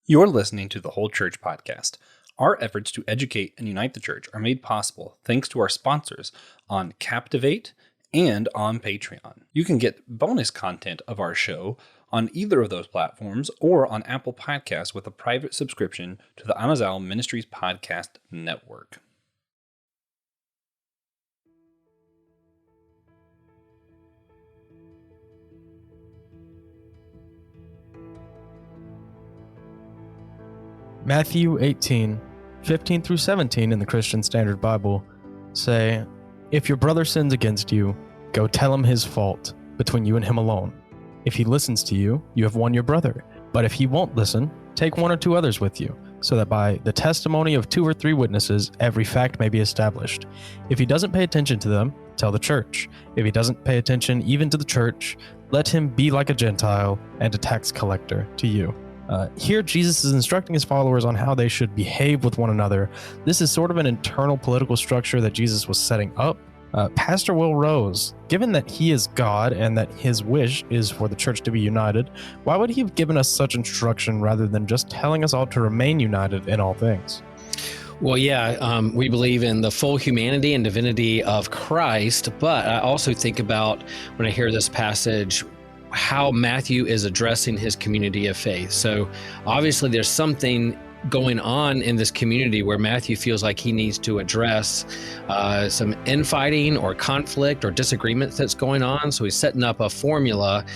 You're listening to the Whole Church Podcast. Our efforts to educate and unite the church are made possible thanks to our sponsors on Captivate and on Patreon. You can get bonus content of our show on either of those platforms or on Apple Podcasts with a private subscription to the Amazal Ministries Podcast Network. Matthew 18, 15 through 17 in the Christian Standard Bible say, "If your brother sins against you, go tell him his fault, between you and him alone. If he listens to you, you have won your brother. But if he won't listen, take one or two others with you, so that by the testimony of 2 or 3 witnesses, every fact may be established. If he doesn't pay attention to them, tell the church. If he doesn't pay attention even to the church, let him be like a Gentile and a tax collector to you." Here, Jesus is instructing his followers on how they should behave with one another. This is sort of an internal political structure that Jesus was setting up. Pastor Will Rose, given that he is God and that his wish is for the church to be united, why would he have given us such instruction rather than just telling us all to remain united in all things? Well, we believe in the full humanity and divinity of Christ, but I also think about, when I hear this passage, how Matthew is addressing his community of faith. So obviously there's something going on in this community where Matthew feels like he needs to address some infighting or conflict or disagreements that's going on. So he's setting up a formula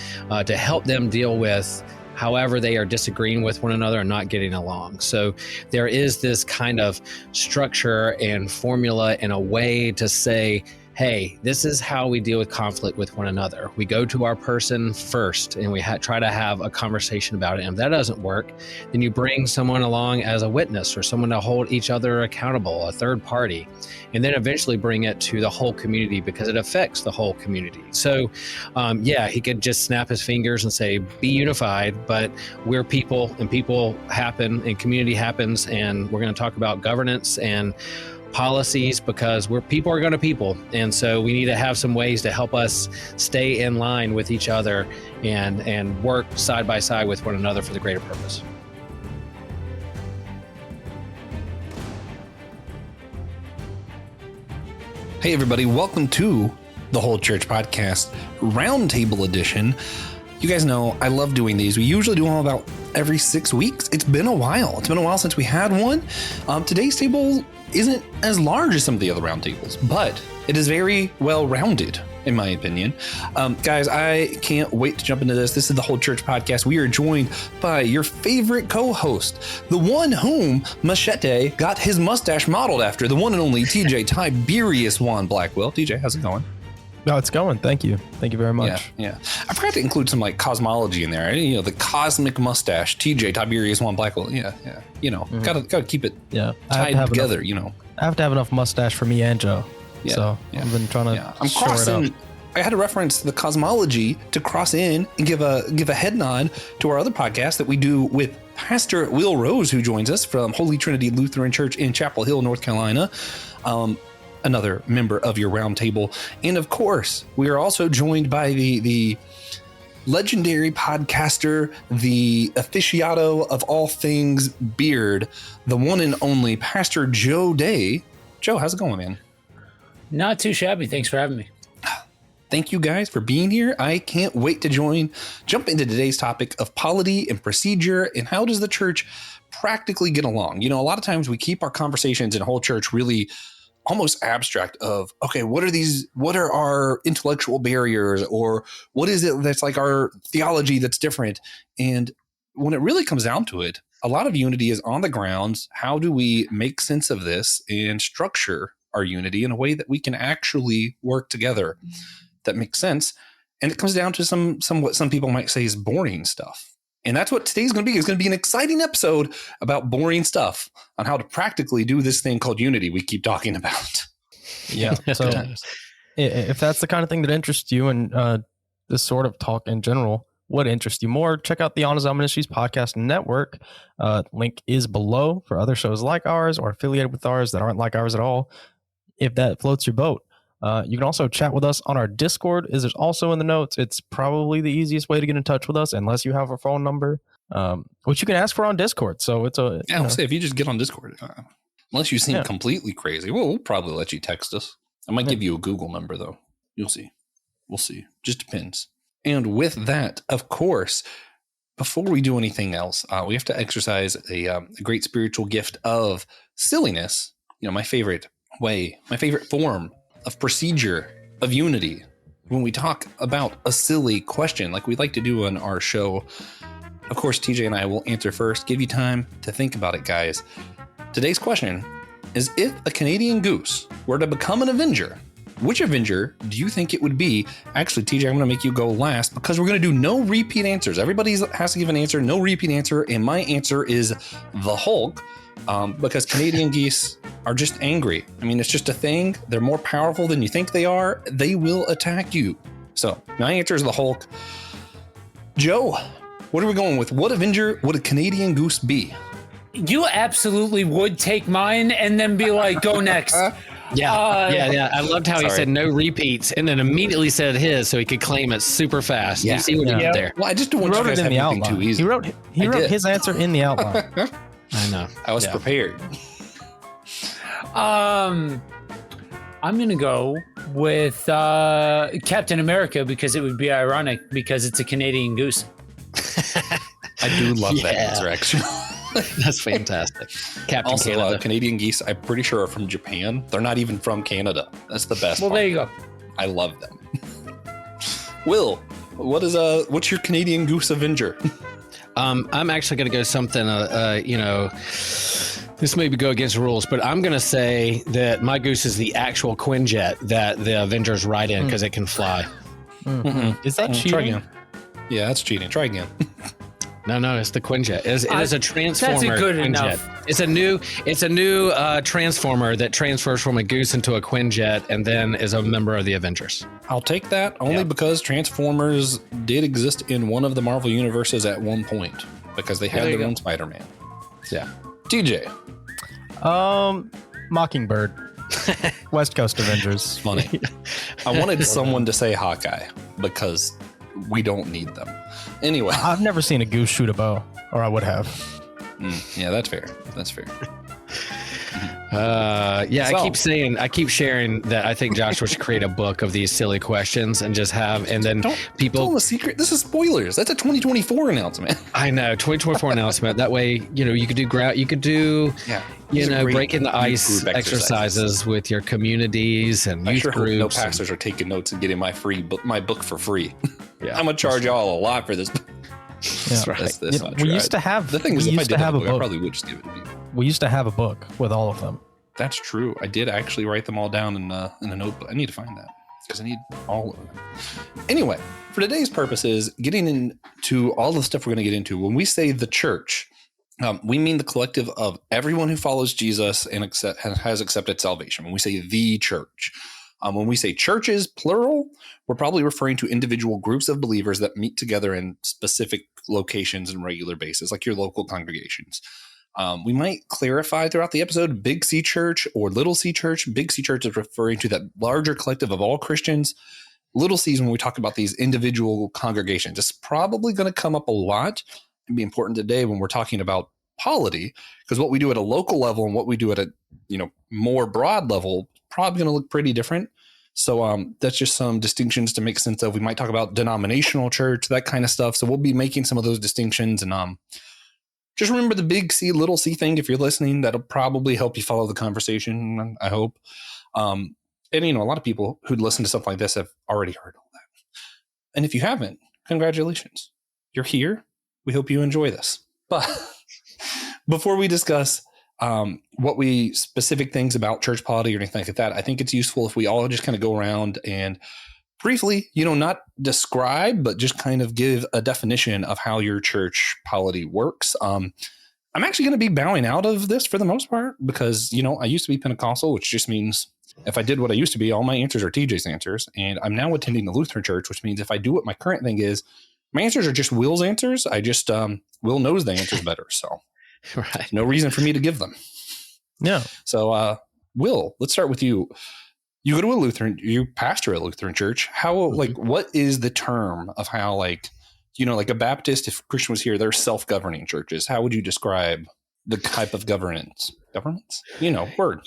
to help them deal with however they are disagreeing with one another and not getting along. So there is this kind of structure and formula and a way to say, hey, this is how we deal with conflict with one another. We go to our person first and we try to have a conversation about it. And if that doesn't work, then you bring someone along as a witness or someone to hold each other accountable, a third party, and then eventually bring it to the whole community because it affects the whole community. So he could just snap his fingers and say, be unified, but we're people and people happen and community happens. And we're going to talk about governance and policies because people are going to people, and so we need to have some ways to help us stay in line with each other and work side by side with one another for the greater purpose. Hey everybody, welcome to the Whole Church Podcast Roundtable Edition. You guys know I love doing these. We usually do them about every 6 weeks. It's been a while since we had one. Today's table isn't as large as some of the other roundtables, but it is very well rounded, in my opinion. Guys, I can't wait to jump into this. This is the Whole Church Podcast. We are joined by your favorite co-host, the one whom Machete got his mustache modeled after, the one and only TJ, Tiberius Juan Blackwell. TJ, how's it going? No, it's going. Thank you. Thank you very much. Yeah. I forgot to include some cosmology in there. You know, the cosmic mustache, TJ, Tiberius Juan Blackwell. Yeah. You know, gotta keep it tied together, I have to have enough mustache for me and Joe. So I've been trying to I'm shore crossing. it up. I had to reference the cosmology to cross in and give a head nod to our other podcast that we do with Pastor Will Rose, who joins us from Holy Trinity Lutheran Church in Chapel Hill, North Carolina. Another member of your roundtable. And of course, we are also joined by the legendary podcaster, the aficionado of all things beard, the one and only Pastor Joe Day. Joe, how's it going, man? Not too shabby. Thanks for having me. Thank you guys for being here. I can't wait to jump into today's topic of polity and procedure and how does the church practically get along? You know, a lot of times we keep our conversations in whole church really almost abstract of, okay, what are our intellectual barriers, or what is it that's like our theology that's different? And when it really comes down to it, a lot of unity is on the grounds. How do we make sense of this and structure our unity in a way that we can actually work together that makes sense? And it comes down to what some people might say is boring stuff. And that's what today's going to be. It's going to be an exciting episode about boring stuff on how to practically do this thing called unity we keep talking about. Yeah. So if that's the kind of thing that interests you and this sort of talk in general, what interests you more, check out the Amazal Ministries Podcast Network. Link is below for other shows like ours or affiliated with ours that aren't like ours at all, if that floats your boat. You can also chat with us on our Discord. Is also in the notes. It's probably the easiest way to get in touch with us, unless you have our phone number. which you can ask for on Discord. So it's a I'll say if you just get on Discord, unless you seem completely crazy, we'll probably let you text us. I might give you a Google number though. You'll see. We'll see. Just depends. And with that, of course, before we do anything else, we have to exercise a great spiritual gift of silliness. My favorite form of procedure of unity when we talk about a silly question like we like to do on our show. Of course, TJ and I will answer first. Give you time to think about it, guys. Today's question is, if a Canadian goose were to become an Avenger, which Avenger do you think it would be? Actually, TJ, I'm going to make you go last because we're going to do no repeat answers. Everybody has to give an answer, no repeat answer. And my answer is the Hulk, because Canadian geese are just angry. I mean, it's just a thing. They're more powerful than you think they are. They will attack you. So my answer is the Hulk. Joe, what are we going with? What Avenger would a Canadian goose be? You absolutely would take mine and then be like, go next. Yeah. I loved how he said no repeats and then immediately said his so he could claim it super fast. Yeah. You see what he did there? Well, I just don't want you guys to have anything too easy. He wrote his answer in the outline. I know. I was prepared. I'm going to go with Captain America because it would be ironic because it's a Canadian goose. I do love that answer, actually. That's fantastic. Captain also, Canada. Canadian geese, I'm pretty sure, are from Japan. They're not even from Canada. That's the best Well, part. there you go. I love them. Will, what's your Canadian goose Avenger? I'm actually going to go something, this may go against the rules, but I'm going to say that my goose is the actual Quinjet that the Avengers ride in because it can fly. Mm-hmm. Is that cheating? Try again. Yeah, that's cheating. Try again. No, it's the Quinjet. It is a transformer. That's good Quinjet. enough. It's a new transformer that transfers from a goose into a Quinjet and then is a member of the Avengers. I'll take that only because Transformers did exist in one of the Marvel universes at one point because they had their own Spider-Man. Yeah. TJ. Mockingbird. West Coast Avengers. Funny. I wanted someone to say Hawkeye because we don't need them. Anyway. I've never seen a goose shoot a bow, or I would have. Yeah, that's fair. That's fair. I keep sharing that I think Joshua should create a book of these silly questions and just have, and then don't people. Tell them a secret. This is spoilers. That's a 2024 announcement. I know, 2024 announcement. That way, you could do breaking the ice exercises with your communities and youth groups. No pastors are taking notes and getting my book for free. Yeah, I'm gonna charge y'all a lot for this. That's right. We used to have the thing is, if I did have a book, I probably would just give it to people. We used to have a book with all of them. That's true. I did actually write them all down in a notebook. I need to find that because I need all of them. Anyway, for today's purposes, getting into all the stuff we're going to get into, when we say the church, we mean the collective of everyone who follows Jesus and has accepted salvation. When we say the church, when we say churches, plural, we're probably referring to individual groups of believers that meet together in specific locations and regular basis, like your local congregations. We might clarify throughout the episode, Big C Church or Little C Church. Big C Church is referring to that larger collective of all Christians. Little C is when we talk about these individual congregations. It's probably going to come up a lot and be important today when we're talking about polity, because what we do at a local level and what we do at a more broad level probably going to look pretty different. So that's just some distinctions to make sense of. We might talk about denominational church, that kind of stuff. So we'll be making some of those distinctions, and just remember the big C, little C thing. If you're listening, that'll probably help you follow the conversation, I hope. And a lot of people who'd listen to something like this have already heard all that. And if you haven't, congratulations. You're here. We hope you enjoy this. But before we discuss specific things about church polity or anything like that, I think it's useful if we all just kind of go around and briefly, not describe, but just kind of give a definition of how your church polity works. I'm actually going to be bowing out of this for the most part because, I used to be Pentecostal, which just means if I did what I used to be, all my answers are TJ's answers. And I'm now attending the Lutheran church, which means if I do what my current thing is, my answers are just Will's answers. I just, Will knows the answers better. So right. No reason for me to give them. Yeah. So, Will, let's start with you. You go to you pastor a Lutheran church. How, what is the term of how, like a Baptist, if Christian was here, they're self-governing churches. How would you describe the type of governance? Governance? Word.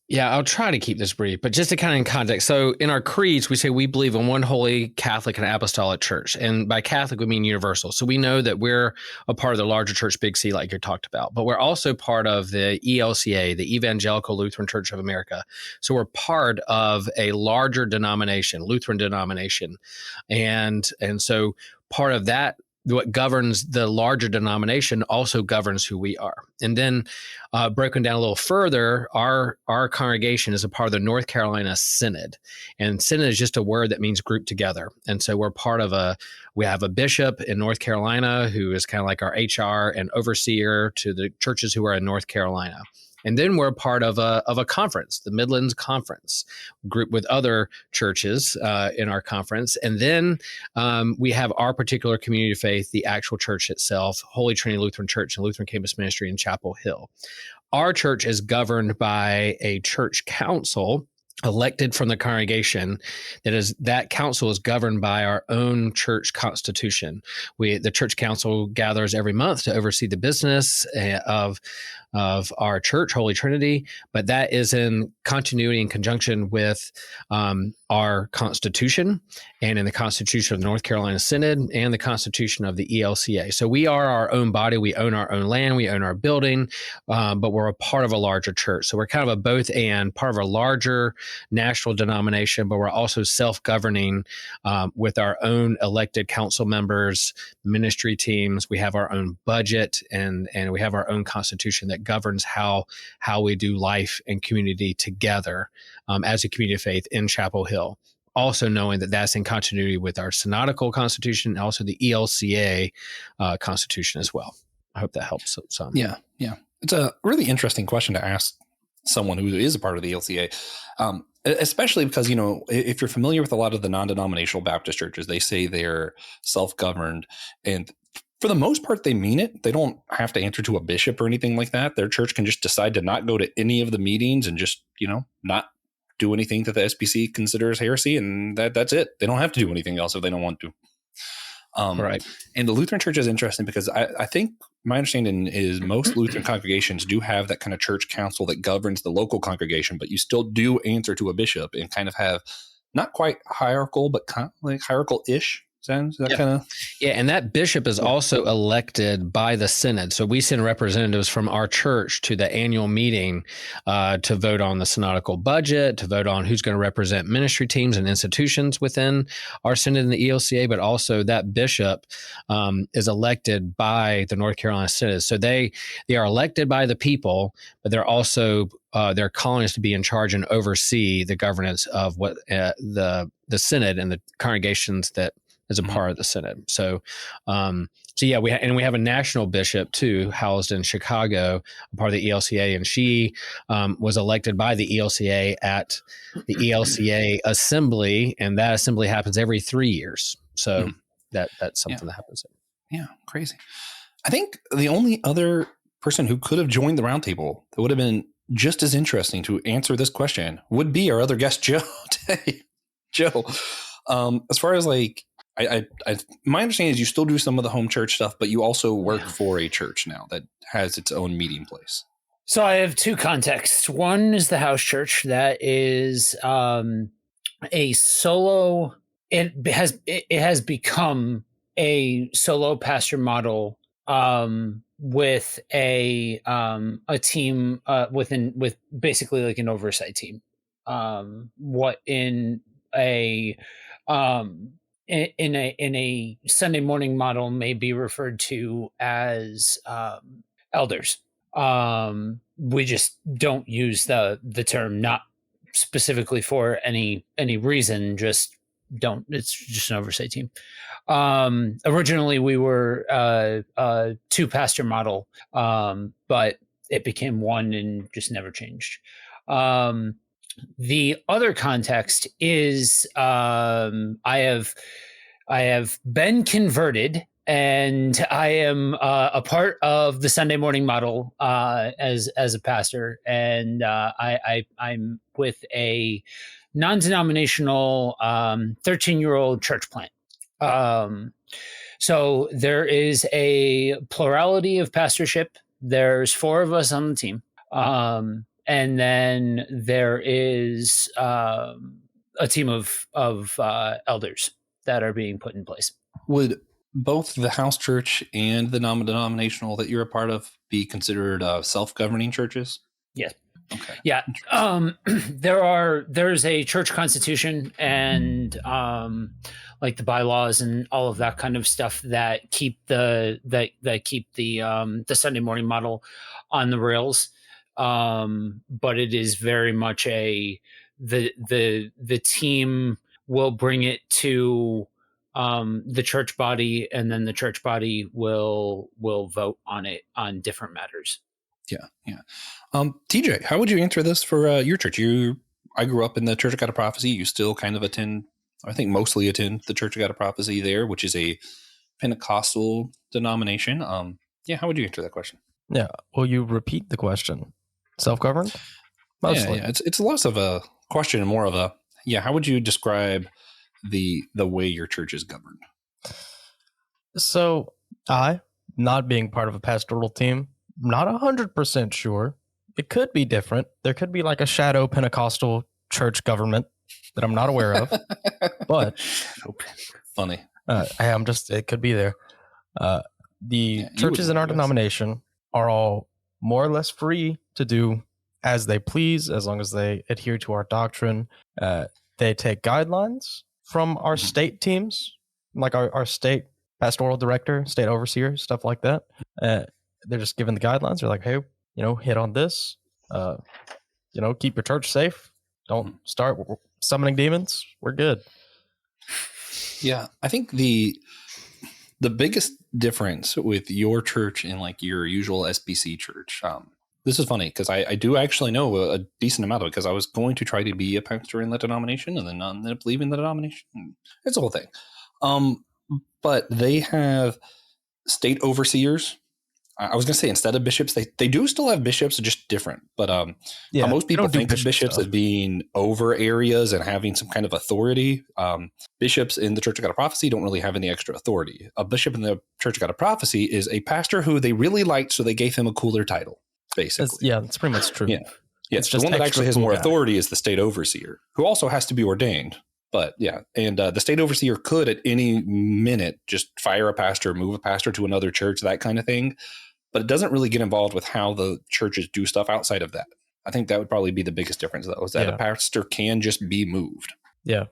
Yeah, I'll try to keep this brief, but just to kind of in context. So in our creeds, we say we believe in one holy Catholic and apostolic church. And by Catholic, we mean universal. So we know that we're a part of the larger church, Big C, like you talked about, but we're also part of the ELCA, the Evangelical Lutheran Church of America. So we're part of a larger denomination, Lutheran denomination. And so part of that, what governs the larger denomination also governs who we are. And then broken down a little further, our congregation is a part of the North Carolina Synod. And synod is just a word that means group together. And so we're part of we have a bishop in North Carolina who is kind of like our HR and overseer to the churches who are in North Carolina. And then we're part of a conference, the Midlands Conference, group with other churches in our conference. And then we have our particular community of faith, the actual church itself, Holy Trinity Lutheran Church and Lutheran Campus Ministry in Chapel Hill. Our church is governed by a church council elected from the congregation. That council is governed by our own church constitution. The church council gathers every month to oversee the business of our church, Holy Trinity, but that is in continuity and conjunction with our Constitution and in the Constitution of the North Carolina Synod and the Constitution of the ELCA. So we are our own body. We own our own land. We own our building, but we're a part of a larger church. So we're kind of a both and part of a larger national denomination, but we're also self-governing with our own elected council members, ministry teams. We have our own budget and we have our own constitution that governs how we do life and community together as a community of faith in Chapel Hill. Also knowing that that's in continuity with our synodical constitution and also the ELCA constitution as well. I hope that helps some. Yeah. It's a really interesting question to ask someone who is a part of the ELCA, especially because, if you're familiar with a lot of the non-denominational Baptist churches, they say they're self-governed, and for the most part, they mean it. They don't have to answer to a bishop or anything like that. Their church can just decide to not go to any of the meetings and just, not do anything that the SBC considers heresy, and that's it. They don't have to do anything else if they don't want to. Right. And the Lutheran church is interesting because I think my understanding is most Lutheran congregations do have that kind of church council that governs the local congregation, but you still do answer to a bishop and kind of have not quite hierarchical, but kind of like hierarchical-ish. Kind of? Yeah, and that bishop is also elected by the synod. So we send representatives from our church to the annual meeting to vote on the synodical budget, to vote on who's going to represent ministry teams and institutions within our synod and the ELCA, but also that bishop is elected by the North Carolina Synod. So they are elected by the people, but they're also their calling is to be in charge and oversee the governance of what the synod and the congregations that as a part of the synod. So yeah, we have a national bishop too, housed in Chicago, a part of the ELCA, and she was elected by the ELCA at the ELCA assembly, and that assembly happens every 3 years. So that's something that happens. Yeah, crazy. I think the only other person who could have joined the roundtable that would have been just as interesting to answer this question would be our other guest, Joe. Joe, as far as like, my understanding is you still do some of the home church stuff, but you also work for a church now that has its own meeting place. So I have two contexts. One is the house church that is a solo. It has become a solo pastor model with a team with basically like an oversight team. What in a Sunday morning model may be referred to as elders. We just don't use the term, not specifically for any reason, just don't. It's just an oversight team. Originally we were a two pastor model, but it became one and just never changed. The other context is I have been converted, and I am a part of the Sunday morning model as a pastor, and I'm with a non-denominational 13-year-old church plant. So there is a plurality of pastorship. There's 4 of us on the team. And then there is a team of elders that are being put in place. Would both the house church and the non-denominational that you're a part of be considered self-governing churches? Yes. Okay. Yeah. There's a church constitution and like the bylaws and all of that kind of stuff that keep the Sunday morning model on the rails. But it is very much the team will bring it to the church body, and then the church body will vote on it on different matters. Yeah. TJ, how would you answer this for your church? I grew up in the Church of God of Prophecy. You still kind of attend, I think mostly attend the Church of God of Prophecy there, which is a Pentecostal denomination. How would you answer that question? Yeah. Will you repeat the question? Self-governed? Mostly. Yeah. It's less of a question and more of a, how would you describe the way your church is governed? So I, not being part of a pastoral team, not 100% sure. It could be different. There could be like a shadow Pentecostal church government that I'm not aware of. But funny. It could be there. The churches in our denomination are all more or less free to do as they please, as long as they adhere to our doctrine. They take guidelines from our state teams, like our state pastoral director, state overseer, stuff like that. They're just given the guidelines. They're like, hey, hit on this. Keep your church safe. Don't start summoning demons. We're good. Yeah, I think the biggest difference with your church and like your usual SBC church, this is funny because I do actually know a decent amount of it because I was going to try to be a pastor in the denomination and then ended up leaving the denomination. It's a whole thing. But they have state overseers. I was going to say instead of bishops, they do still have bishops, just different. But most people think of bishops as being over areas and having some kind of authority. Bishops in the Church of God of Prophecy don't really have any extra authority. A bishop in the Church of God of Prophecy is a pastor who they really liked, so they gave him a cooler title, basically. That's pretty much true. Yeah. It's just the one that actually has more authority is the state overseer, who also has to be ordained. But and the state overseer could at any minute just fire a pastor, move a pastor to another church, that kind of thing. But it doesn't really get involved with how the churches do stuff outside of that. I think that would probably be the biggest difference, though, is that a pastor can just be moved. Yeah.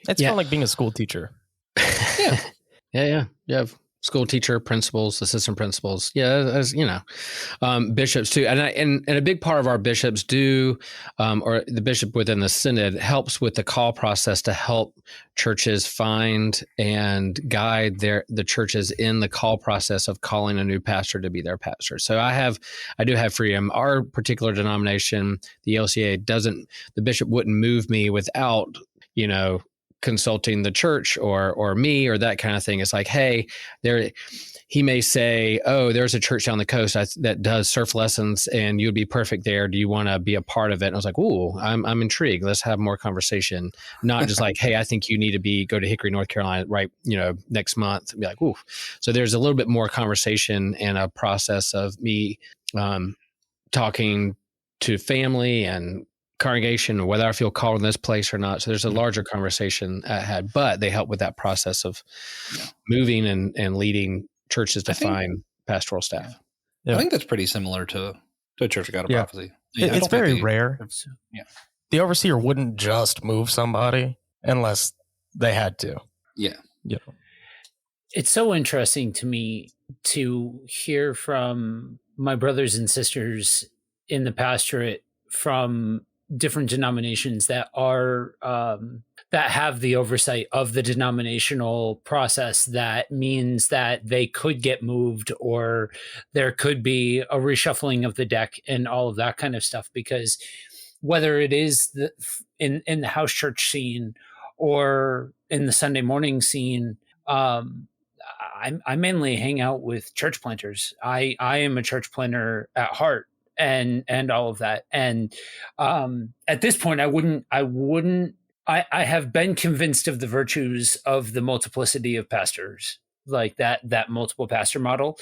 It's kind of like being a school teacher. Yeah. School teacher, principals, assistant principals. Yeah, as bishops too. And a big part of our bishops do, or the bishop within the synod helps with the call process to help churches find and guide the churches in the call process of calling a new pastor to be their pastor. So I do have freedom. Our particular denomination, the LCA, the bishop wouldn't move me without, consulting the church or me or that kind of thing. It's like, hey, he may say, oh, there's a church down the coast that does surf lessons and you'd be perfect there. Do you want to be a part of it? And I was like, ooh, I'm intrigued. Let's have more conversation. Not just like, hey, I think you need to go to Hickory, North Carolina, right, next month. And be like, ooh. So there's a little bit more conversation and a process of me talking to family and congregation, whether I feel called in this place or not. So there's a larger conversation I had, but they help with that process of moving and leading churches to find pastoral staff. Yeah. I think that's pretty similar to Church of God of Prophecy. It's very rare. The overseer wouldn't just move somebody unless they had to. Yeah. It's so interesting to me to hear from my brothers and sisters in the pastorate from different denominations that are that have the oversight of the denominational process. That means that they could get moved or there could be a reshuffling of the deck and all of that kind of stuff, because whether it is in the house church scene or in the Sunday morning scene, I mainly hang out with church planters. I am a church planter at heart. And all of that. And at this point, I wouldn't I have been convinced of the virtues of the multiplicity of pastors, like that multiple pastor model.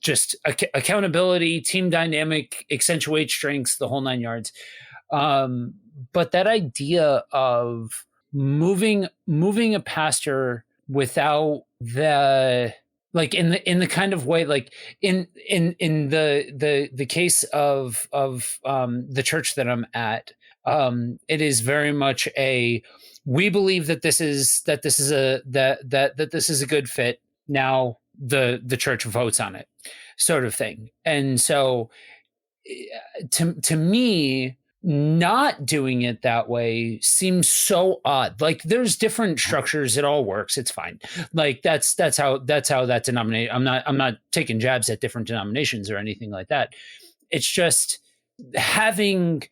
Just accountability, team dynamic, accentuate strengths, the whole nine yards. But that idea of moving a pastor without the, like, in the kind of way, like in the case of the church that I'm at, it is very much we believe that this is a good fit. Now the church votes on it, sort of thing. And so to me, not doing it that way seems so odd. Like, there's different structures, it all works, it's fine. Like, that's how that denomination, I'm not taking jabs at different denominations or anything like that. It's just having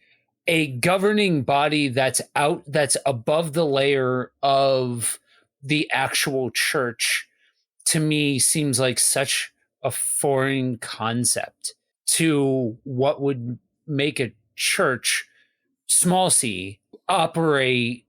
a governing body that's above the layer of the actual church, to me, seems like such a foreign concept to what would make a church, small c, operate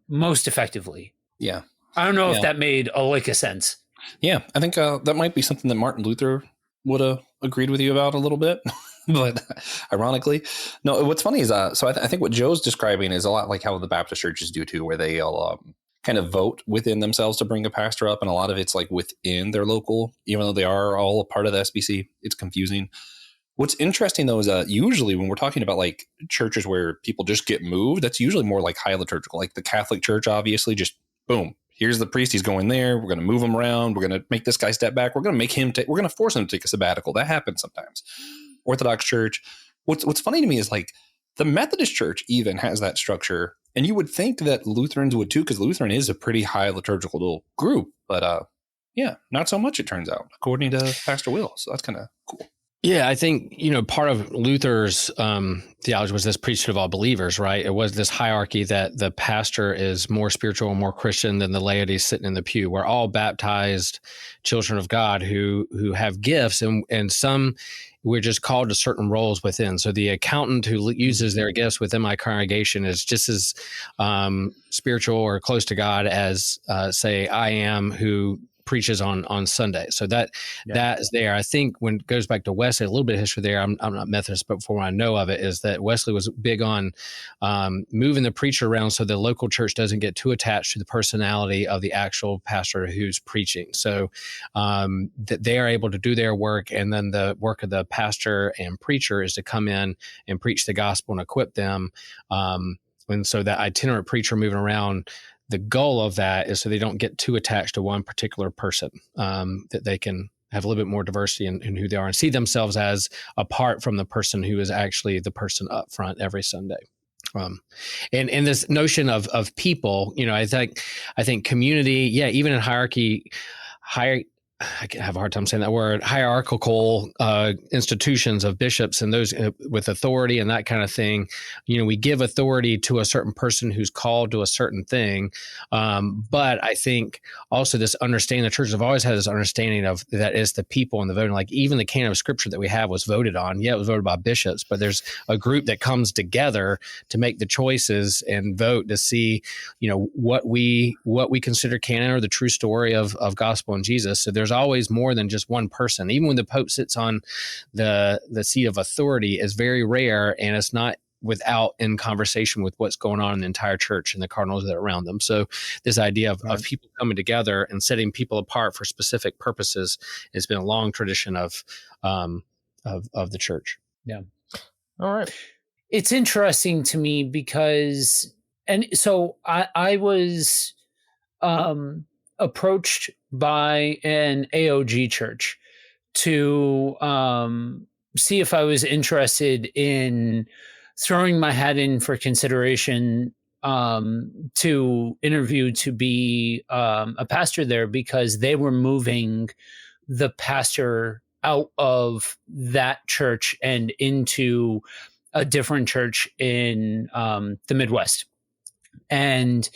most effectively. Yeah. I don't know if that made a lick of sense. Yeah, I think that might be something that Martin Luther would have agreed with you about a little bit. But ironically, no, what's funny is, so I think what Joe's describing is a lot like how the Baptist churches do too, where they'll kind of vote within themselves to bring a pastor up. And a lot of it's like within their local, even though they are all a part of the SBC, it's confusing. What's interesting though is usually when we're talking about like churches where people just get moved, that's usually more like high liturgical, like the Catholic Church, obviously, just boom, here's the priest, he's going there, we're going to move him around, we're going to make this guy step back, we're going to make him we're going to force him to take a sabbatical. That happens sometimes. Orthodox Church. What's funny to me is like the Methodist Church even has that structure, and you would think that Lutherans would too, because Lutheran is a pretty high liturgical group, but yeah, not so much, it turns out, according to Pastor Will. So that's kind of cool. Yeah, I think, part of Luther's theology was this priesthood of all believers, right? It was this hierarchy that the pastor is more spiritual and more Christian than the laity sitting in the pew. We're all baptized children of God who have gifts, and some we're just called to certain roles within. So the accountant who uses their gifts within my congregation is just as spiritual or close to God as, say, I am, who preaches on Sunday. So that is there. I think when it goes back to Wesley, a little bit of history there, I'm not Methodist, but from what I know of it is that Wesley was big on moving the preacher around so the local church doesn't get too attached to the personality of the actual pastor who's preaching. So that they are able to do their work, and then the work of the pastor and preacher is to come in and preach the gospel and equip them. And so that itinerant preacher moving around, the goal of that is so they don't get too attached to one particular person, that they can have a little bit more diversity in who they are and see themselves as apart from the person who is actually the person up front every Sunday. And this notion of people, I think community, even in hierarchy, I have a hard time saying that word, hierarchical institutions of bishops and those with authority and that kind of thing. We give authority to a certain person who's called to a certain thing. But I think also this understanding, the churches have always had this understanding of that is the people and the voting. Like even the canon of scripture that we have was voted on. Yeah, it was voted by bishops, but there's a group that comes together to make the choices and vote to see, what we consider canon or the true story of gospel and Jesus. So there's always more than just one person. Even when the Pope sits on the seat of authority, is very rare, and it's not without in conversation with what's going on in the entire church and the cardinals that are around them. So this idea of people coming together and setting people apart for specific purposes has been a long tradition of the church. Yeah. All right. It's interesting to me because, and so I was approached by an AOG church to see if I was interested in throwing my hat in for consideration to interview to be a pastor there, because they were moving the pastor out of that church and into a different church in the Midwest. And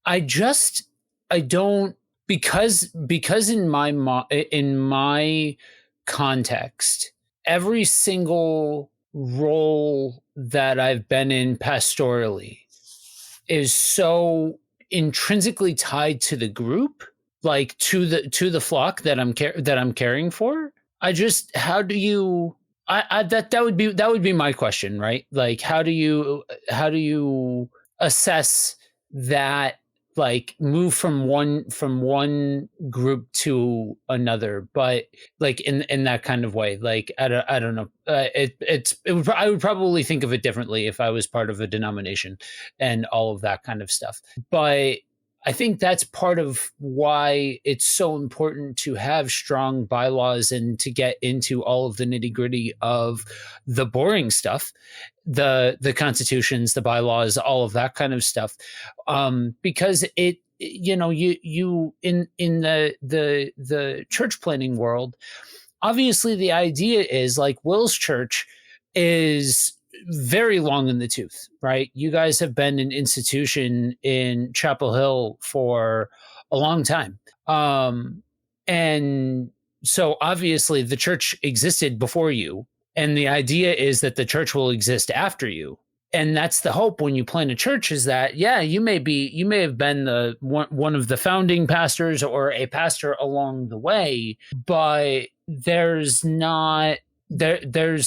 I don't, because in my context, every single role that I've been in pastorally is so intrinsically tied to the group, like to the flock that I'm caring for. How do you that would be my question, right? Like how do you assess that, like move from one group to another, but like in that kind of way? Like I don't know. I would probably think of it differently if I was part of a denomination and all of that kind of stuff. But I think that's part of why it's so important to have strong bylaws and to get into all of the nitty gritty of the boring stuff, the constitutions, the bylaws, all of that kind of stuff, because it, you in the church planning world, obviously the idea is like Will's church is very long in the tooth, right? You guys have been an institution in Chapel Hill for a long time. And so obviously the church existed before you. And the idea is that the church will exist after you. And that's the hope when you plan a church, is that, yeah, you may have been the one of the founding pastors or a pastor along the way, but there's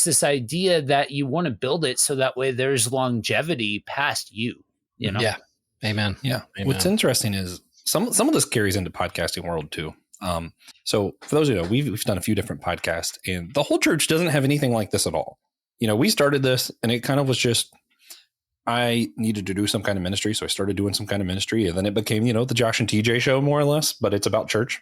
this idea that you want to build it so that way there's longevity past you, Yeah. Amen. Yeah. Amen. What's interesting is some of this carries into podcasting world too. So for those who know, we've done a few different podcasts, and the whole church doesn't have anything like this at all. We started this and it kind of was just, I needed to do some kind of ministry. So I started doing some kind of ministry, and then it became, the Josh and TJ show more or less, but it's about church.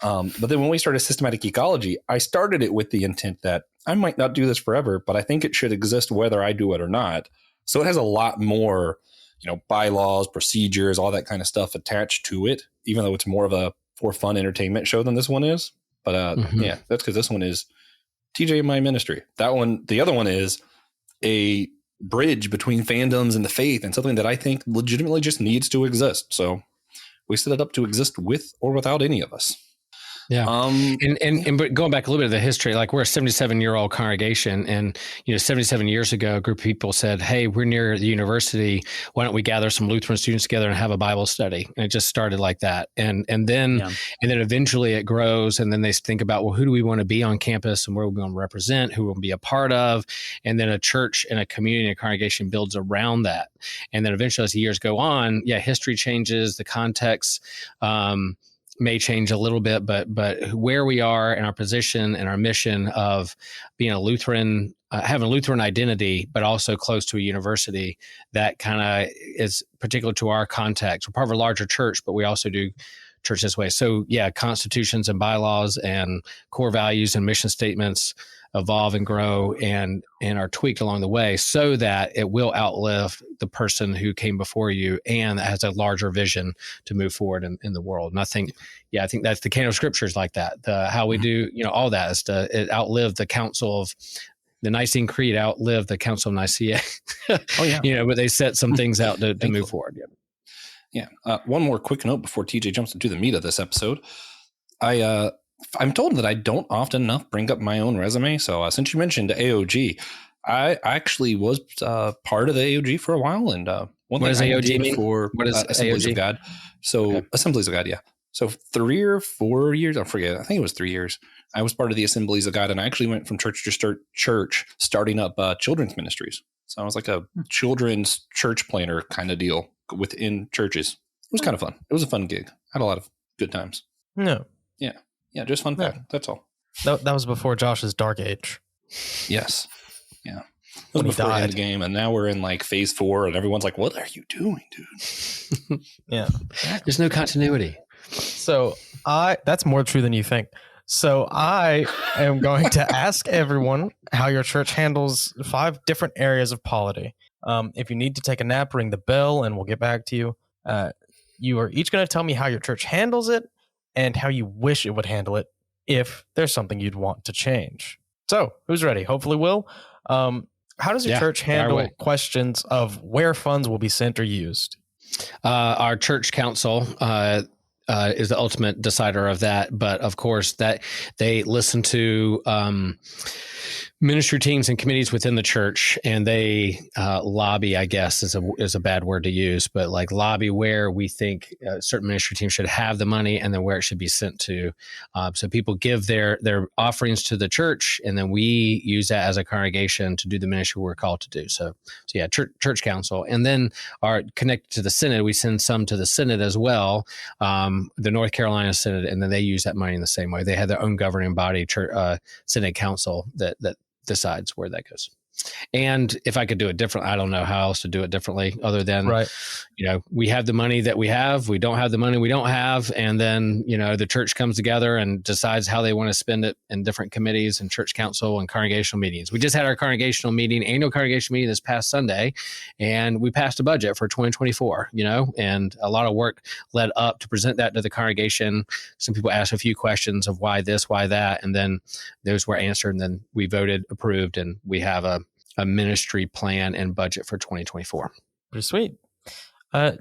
But then when we started Systematic Ecology, I started it with the intent that I might not do this forever, but I think it should exist whether I do it or not. So it has a lot more, bylaws, procedures, all that kind of stuff attached to it, even though it's more of a for fun entertainment show than this one is. But yeah, that's because this one is TJ and my ministry. The other one is a bridge between fandoms and the faith, and something that I think legitimately just needs to exist. So we set it up to exist with or without any of us. Yeah. But going back a little bit of the history, like we're a 77-year-old congregation, and 77 years ago, a group of people said, "Hey, we're near the university. Why don't we gather some Lutheran students together and have a Bible study?" And it just started like that, and then eventually it grows, and then they think about, well, who do we want to be on campus, and where we want to represent, who we want to be a part of, and then a church and a community and a congregation builds around that, and then eventually as the years go on, history changes, the context may change a little bit, but where we are and our position and our mission of being a Lutheran, having a Lutheran identity, but also close to a university, that kind of is particular to our context. We're part of a larger church, but we also do church this way. So constitutions and bylaws and core values and mission statements evolve and grow and are tweaked along the way so that it will outlive the person who came before you and has a larger vision to move forward in the world. And I think that's the canon of scriptures like that. How we do, all that is it outlived the council of the Nicene Creed, outlived the Council of Nicaea. Oh yeah. But they set some things out to move forward. Yeah. One more quick note before TJ jumps into the meat of this episode. I'm told that I don't often enough bring up my own resume. So since you mentioned AOG, I actually was part of the AOG for a while. And what does AOG mean? What is Assemblies of God? So Assemblies of God, yeah. So 3 or 4 years, I forget. I think it was 3 years. I was part of the Assemblies of God, and I actually went from church to church, starting up children's ministries. So I was like a children's church planner kind of deal within churches. It was kind of fun. It was a fun gig. Had a lot of good times. No. Yeah, just fun fact. That's all. That was before Josh's dark age. Yes. Yeah. It was before the game, and now we're in like phase 4, and everyone's like, "What are you doing, dude?" Yeah. There's no continuity. So that's more true than you think. So I am going to ask everyone how your church handles 5 different areas of polity. If you need to take a nap, ring the bell, and we'll get back to you. You are each going to tell me how your church handles it and how you wish it would handle it if there's something you'd want to change. So, who's ready? Hopefully, Will. How does your church handle questions of where funds will be sent or used? Our church council is the ultimate decider of that. But of course, that they listen to ministry teams and committees within the church, and they lobby, I guess is a bad word to use, but like lobby where we think certain ministry teams should have the money and then where it should be sent to. So people give their offerings to the church, and then we use that as a congregation to do the ministry we're called to do. So yeah, church council, and then are connected to the synod. We send some to the synod as well, the North Carolina synod, and then they use that money in the same way. They have their own governing body, synod council that decides where that goes. And if I could do it differently, I don't know how else to do it differently other than, we have the money that we have, we don't have the money we don't have. And then, the church comes together and decides how they want to spend it in different committees and church council and congregational meetings. We just had our annual congregational meeting this past Sunday, and we passed a budget for 2024, and a lot of work led up to present that to the congregation. Some people asked a few questions of why this, why that, and then those were answered, and then we voted approved, and we have a ministry plan and budget for 2024. Pretty sweet.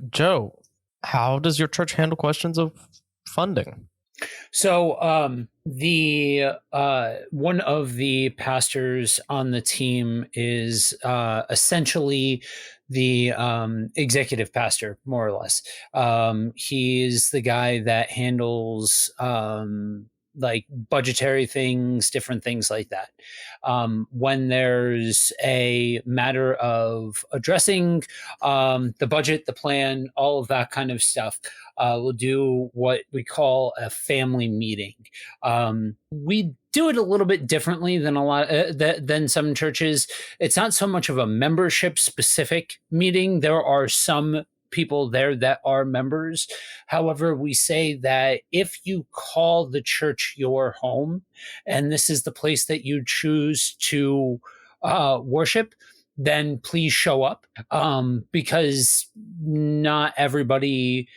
Joe, how does your church handle questions of funding? So the one of the pastors on the team is essentially the executive pastor, more or less. He's the guy that handles like budgetary things, different things like that. When there's a matter of addressing the budget, the plan, all of that kind of stuff, we'll do what we call a family meeting. We do it a little bit differently than than some churches. It's not so much of a membership specific meeting. There are some people there that are members. However, we say that if you call the church your home, and this is the place that you choose to worship, then please show up, because not everybody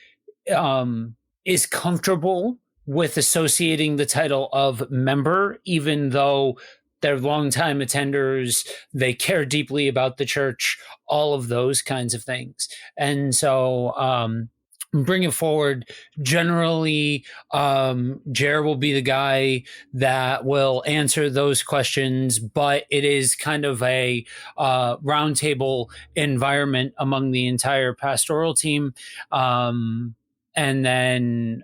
is comfortable with associating the title of member, even though they're longtime attenders, they care deeply about the church, all of those kinds of things. And so bring it forward. Generally, Jer will be the guy that will answer those questions, but it is kind of a roundtable environment among the entire pastoral team. And then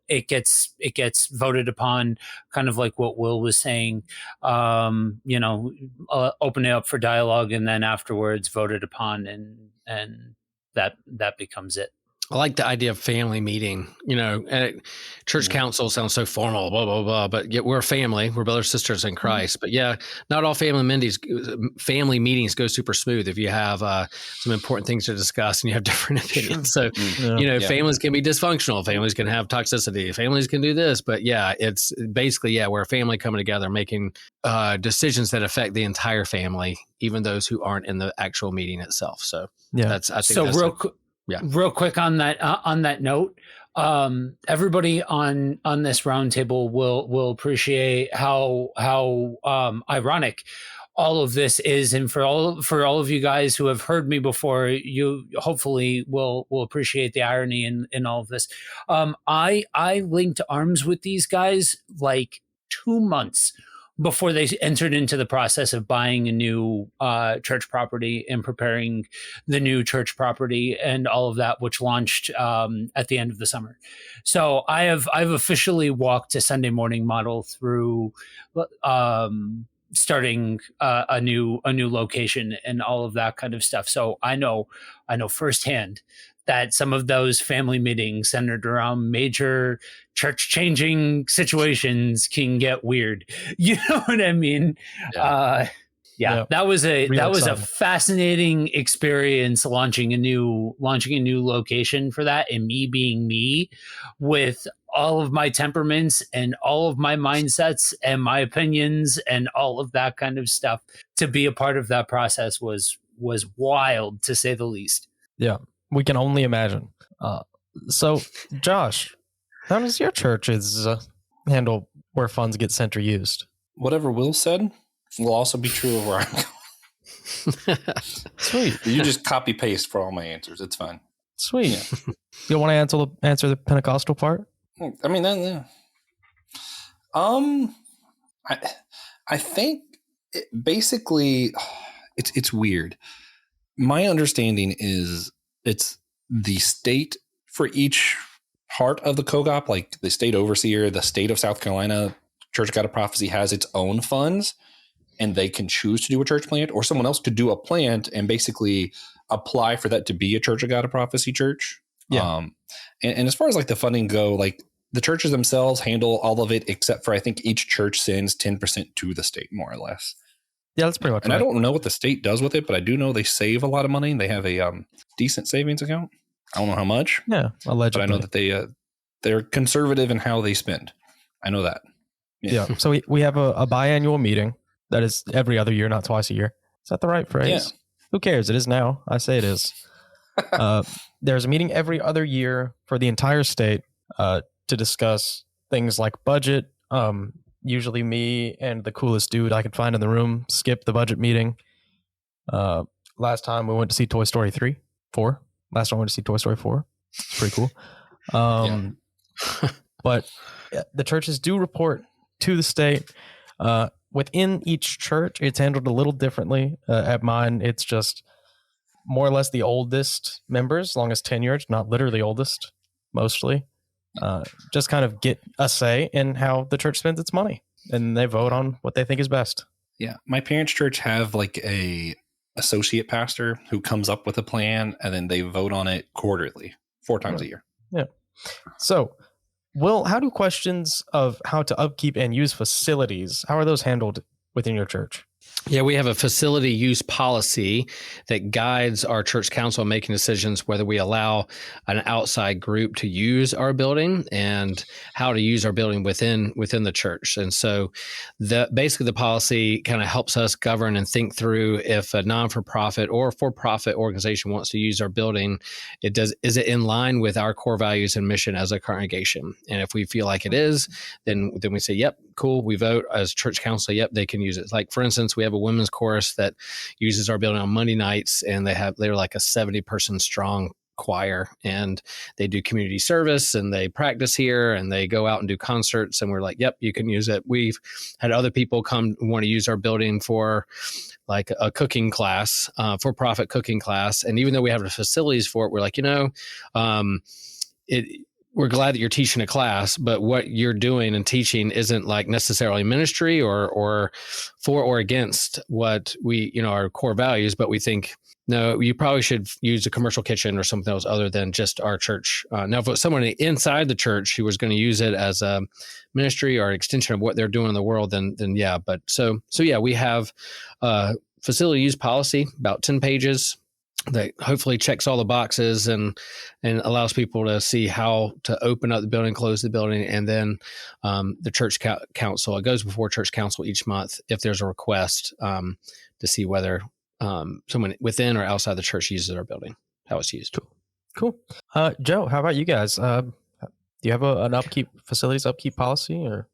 it gets voted upon, kind of like what Will was saying, open it up for dialogue, and then afterwards voted upon, and that becomes it. I like the idea of family meeting. Church council sounds so formal, blah, blah, blah, but yet we're a family. We're brothers, sisters in Christ. But yeah, not all family meetings go super smooth if you have some important things to discuss and you have different opinions. So, families can be dysfunctional. Families can have toxicity. Families can do this. But yeah, it's basically, we're a family coming together, making decisions that affect the entire family, even those who aren't in the actual meeting itself. So real quick on that note, everybody on this roundtable will appreciate how ironic all of this is, and for all of you guys who have heard me before, you hopefully will appreciate the irony in all of this. I linked arms with these guys like 2 months before they entered into the process of buying a new church property and preparing the new church property and all of that, which launched at the end of the summer. So I've officially walked a Sunday morning model through starting a new location and all of that kind of stuff. So I know firsthand that some of those family meetings centered around major church changing situations can get weird. You know what I mean? That was a fascinating experience launching a new location for that, and me being me with all of my temperaments and all of my mindsets and my opinions and all of that kind of stuff. To be a part of that process was wild, to say the least. Yeah. We can only imagine. So, Josh, how does your church handle where funds get sent or used? Whatever Will said will also be true of where I'm going. Sweet. You just copy paste for all my answers. It's fine. Sweet. Yeah. You want to answer the Pentecostal part? I mean, I think basically it's weird. My understanding is it's the state for each part of the COGOP, like the state overseer, the state of South Carolina, Church of God of Prophecy has its own funds, and they can choose to do a church plant, or someone else could do a plant and basically apply for that to be a Church of God of Prophecy church. Yeah. And as far as like the funding go, like the churches themselves handle all of it, except for I think each church sends 10% to the state, more or less. Yeah, that's pretty much And right. I don't know what the state does with it, but I do know they save a lot of money. They have a decent savings account. I don't know how much. Yeah, allegedly. But I know that they're conservative in how they spend. I know that. Yeah. So we have a biannual meeting that is every other year, not twice a year. Is that the right phrase? Yeah. Who cares? It is now. I say it is. There's a meeting every other year for the entire state to discuss things like budget. Usually me and the coolest dude I could find in the room skip the budget meeting. Last time we went to see Toy Story 4. Last time we went to see Toy Story 4. It's pretty cool. But the churches do report to the state. Within each church, it's handled a little differently. At mine, it's just more or less the oldest members, longest tenured, not literally oldest, mostly. Just kind of get a say in how the church spends its money, and they vote on what they think is best. Yeah. My parents' church have like a associate pastor who comes up with a plan, and then they vote on it quarterly, 4 times a year. Yeah. So, Will, how do questions of how to upkeep and use facilities, how are those handled within your church? Yeah, we have a facility use policy that guides our church council in making decisions whether we allow an outside group to use our building and how to use our building within the church. And so basically the policy kind of helps us govern and think through if a non-for-profit or for-profit organization wants to use our building, is it in line with our core values and mission as a congregation? And if we feel like it is, then we say, yep, cool. We vote as church council, yep, they can use it. Like, for instance, we have a women's chorus that uses our building on Monday nights, and they're like a 70-person strong choir, and they do community service and they practice here and they go out and do concerts, and we're like, yep, you can use it. We've had other people come want to use our building for like a cooking class, for-profit cooking class. And even though we have the facilities for it, we're like, we're glad that you're teaching a class, but what you're doing and teaching isn't like necessarily ministry or for or against what we, our core values, but we think, no, you probably should use a commercial kitchen or something else other than just our church. Now, if it was someone inside the church who was going to use it as a ministry or an extension of what they're doing in the world, then yeah. But so yeah, we have a facility use policy, about 10 pages, that hopefully checks all the boxes and allows people to see how to open up the building, close the building, and then the church council. It goes before church council each month if there's a request to see whether someone within or outside the church uses our building, how it's used. Cool. Joe, how about you guys? Do you have an facilities upkeep policy or?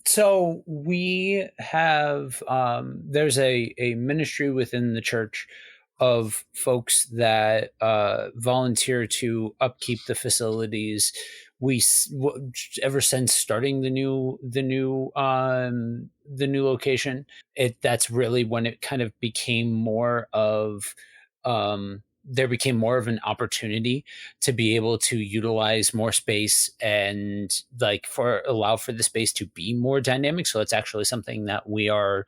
So we have there's a ministry within the church of folks that volunteer to upkeep the facilities. We ever since starting the new location, that's really when it kind of became more of there became more of an opportunity to be able to utilize more space and allow for the space to be more dynamic. So it's actually something that we are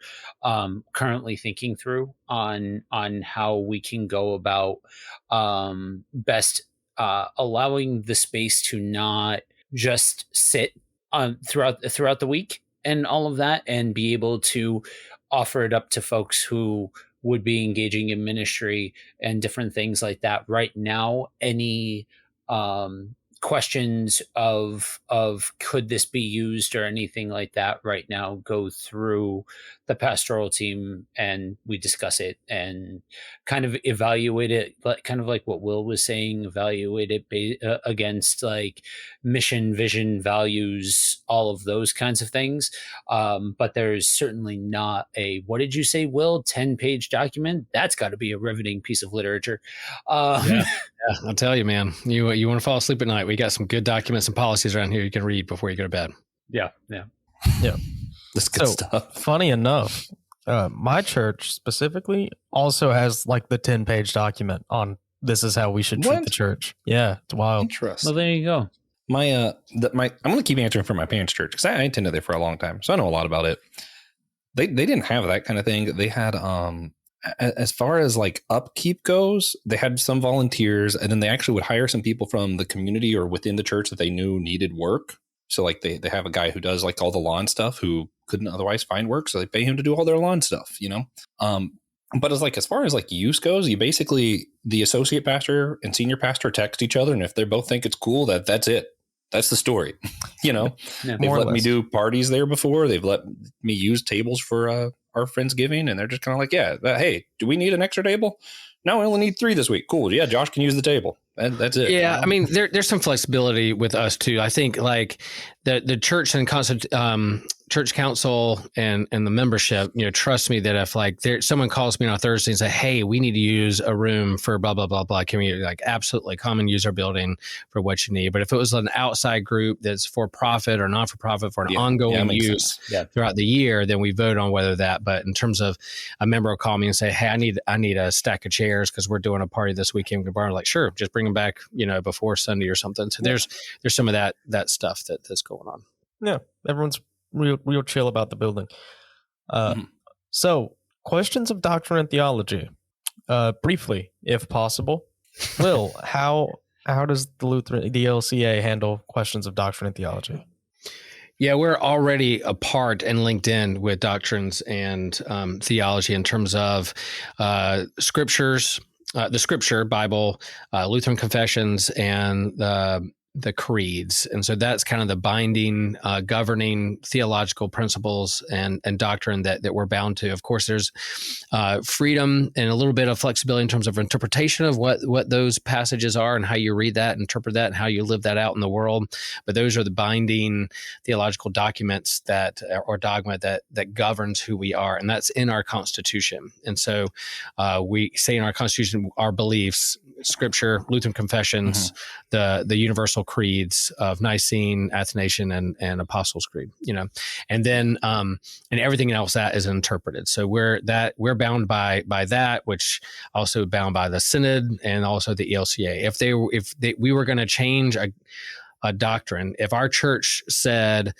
currently thinking through on how we can go about best allowing the space to not just sit throughout the week and all of that, and be able to offer it up to folks who would be engaging in ministry and different things like that. Right now, any questions of could this be used or anything like that right now go through the pastoral team, and we discuss it and kind of evaluate it, kind of like what Will was saying, evaluate it against like mission, vision, values, all of those kinds of things. But there's certainly not what did you say, Will? 10-page document? That's got to be a riveting piece of literature. Yeah, Yeah, I'll tell you, man. You want to fall asleep at night? We got some good documents and policies around here you can read before you go to bed. Yeah. That's good So, stuff. funny enough, my church specifically also has like the 10-page document on this is how we should treat What? the church. Yeah, it's wild. Interesting. Well, there you go. I'm going to keep answering for my parents' church because I attended there for a long time, so I know a lot about it. They didn't have that kind of thing. They had as far as like upkeep goes, they had some volunteers, and then they actually would hire some people from the community or within the church that they knew needed work. So like they have a guy who does like all the lawn stuff who couldn't otherwise find work, so they pay him to do all their lawn stuff, you know. But as far as like use goes, you basically, the associate pastor and senior pastor text each other, and if they both think it's cool, that's it. That's the story. You know, Yeah. they've let me do parties there before. They've let me use tables for our Friendsgiving, and they're just kind of like, yeah, hey, do we need an extra table? No, we only need 3 this week. Cool. Yeah, Josh can use the table. That's it. Yeah, I mean, there's some flexibility with us too. I think like the church and church council and the membership, you know, trust me that if like someone calls me on a Thursday and say, hey, we need to use a room for blah blah blah blah, can we like absolutely come and use our building for what you need? But if it was an outside group that's for profit or not for profit for an ongoing use throughout the year, then we vote on whether that. But in terms of a member will call me and say, hey, I need a stack of chairs because we're doing a party this weekend. We're like, sure, just bring them back, you know, before Sunday or something. So there's some of that stuff that's going on. Yeah, everyone's real chill about the building. So, questions of doctrine and theology, briefly, if possible. Will, how does the LCA handle questions of doctrine and theology? Yeah, we're already apart and linked in with doctrines and theology in terms of scriptures, the scripture, Bible, Lutheran confessions, and the creeds. And so that's kind of the binding, governing theological principles and doctrine that we're bound to. Of course, there's freedom and a little bit of flexibility in terms of interpretation of what those passages are and how you read that, interpret that, and how you live that out in the world. But those are the binding theological documents or dogma that governs who we are. And that's in our Constitution. And so we say in our Constitution, our beliefs, Scripture, Lutheran confessions, the universal creeds of Nicene, Athanasian, and Apostles' Creed, you know, and then and everything else that is interpreted. So we're bound by that, which also bound by the Synod and also the ELCA. If we were going to change a doctrine, if our church said,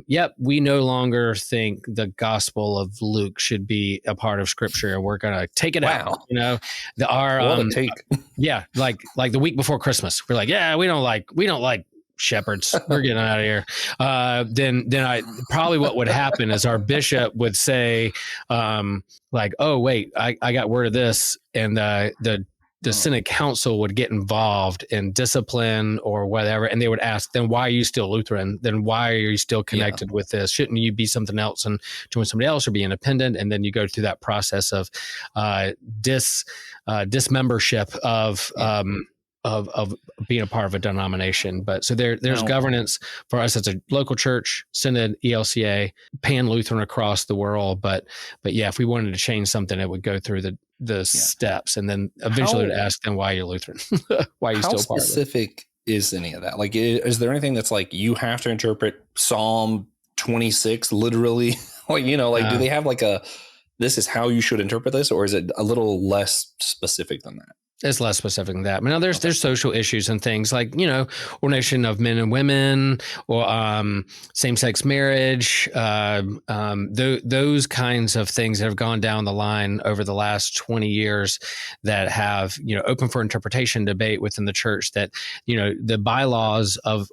yep, we no longer think the Gospel of Luke should be a part of Scripture, and we're going to take it out, you know, yeah, like the week before Christmas, we're like, yeah, we don't like shepherds, we're getting out of here. Then I probably what would happen is our bishop would say, like, oh wait, I got word of this, and the Synod Council would get involved in discipline or whatever, and they would ask, then why are you still Lutheran? Then why are you still connected with this? Shouldn't you be something else and join somebody else or be independent? And then you go through that process of dismembership of being a part of a denomination. But so there's governance for us as a local church, Synod, ELCA, pan-Lutheran across the world. But yeah, if we wanted to change something, it would go through the steps, and then eventually to ask them why you're Lutheran, why are you still part of it? How specific is any of that? Like, is there anything that's like you have to interpret Psalm 26 literally? Like, you know, like do they have like this is how you should interpret this, or is it a little less specific than that? It's less specific than that. But now there's social issues and things like, you know, ordination of men and women, or same-sex marriage, those kinds of things that have gone down the line over the last 20 years that have, you know, open for interpretation, debate within the church, that, you know, the bylaws of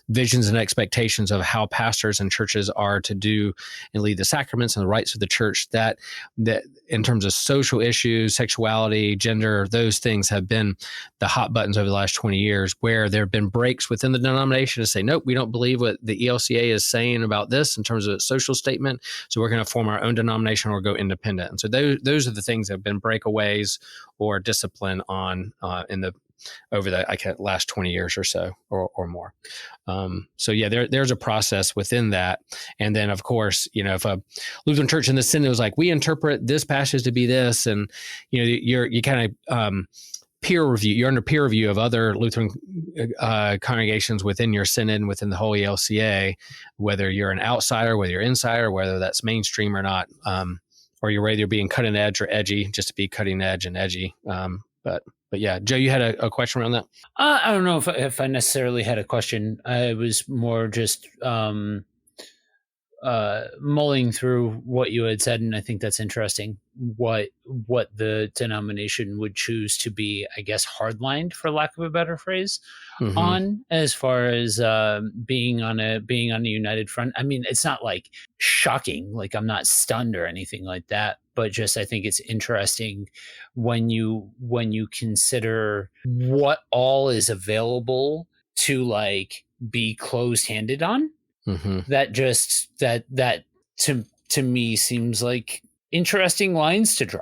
visions and expectations of how pastors and churches are to do and lead the sacraments and the rites of the church, that in terms of social issues, sexuality, gender, those things have been the hot buttons over the last 20 years, where there have been breaks within the denomination to say, nope, we don't believe what the ELCA is saying about this in terms of its social statement, so we're going to form our own denomination or go independent. And so those are the things that have been breakaways or discipline on over the last 20 years or so or more. So yeah, there's a process within that. And then of course, you know, if a Lutheran church in the Synod was like, we interpret this passage to be this, and, you know, you kind of peer review. You're under peer review of other Lutheran congregations within your synod and within the whole ELCA, whether you're an outsider, whether you're insider, whether that's mainstream or not, or you're either being cutting edge or edgy, just to be cutting edge and edgy. But yeah, Joe, you had a question around that? I don't know if I necessarily had a question. I was more just mulling through what you had said, and I think that's interesting. What the denomination would choose to be, I guess, hardlined, for lack of a better phrase, on, as far as being on a united front. I mean, it's not like shocking, like I'm not stunned or anything like that, but just I think it's interesting when you consider what all is available to like be closed-handed on. That to me seems like interesting lines to draw.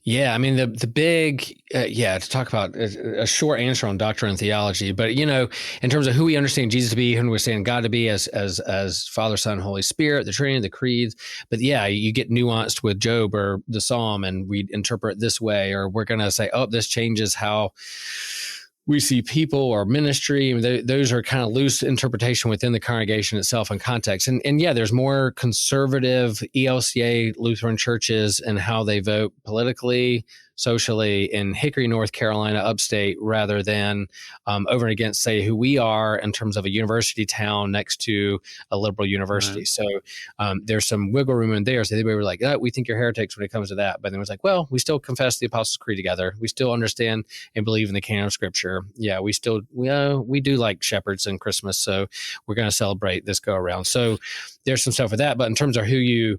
Yeah, I mean the big to talk about a short answer on doctrine and theology, but in terms of who we understand Jesus to be, who we understand God to be as Father, Son, Holy Spirit, the Trinity, the creeds. But yeah, you get nuanced with Job or the Psalm, and we interpret this way, or we're going to say, oh, this changes how we see people or ministry. I mean, those are kind of loose interpretation within the congregation itself and context. And yeah, there's more conservative ELCA Lutheran churches and how they vote politically, socially in Hickory, North Carolina, upstate, rather than over and against, say, who we are in terms of a university town next to a liberal university. Right. So there's some wiggle room in there. So they were like, oh, we think you're heretics when it comes to that. But then it was like, well, we still confess the Apostles' Creed together. We still understand and believe in the canon of Scripture. Yeah, we do like shepherds and Christmas. So we're going to celebrate this go around. So there's some stuff with that. But in terms of who you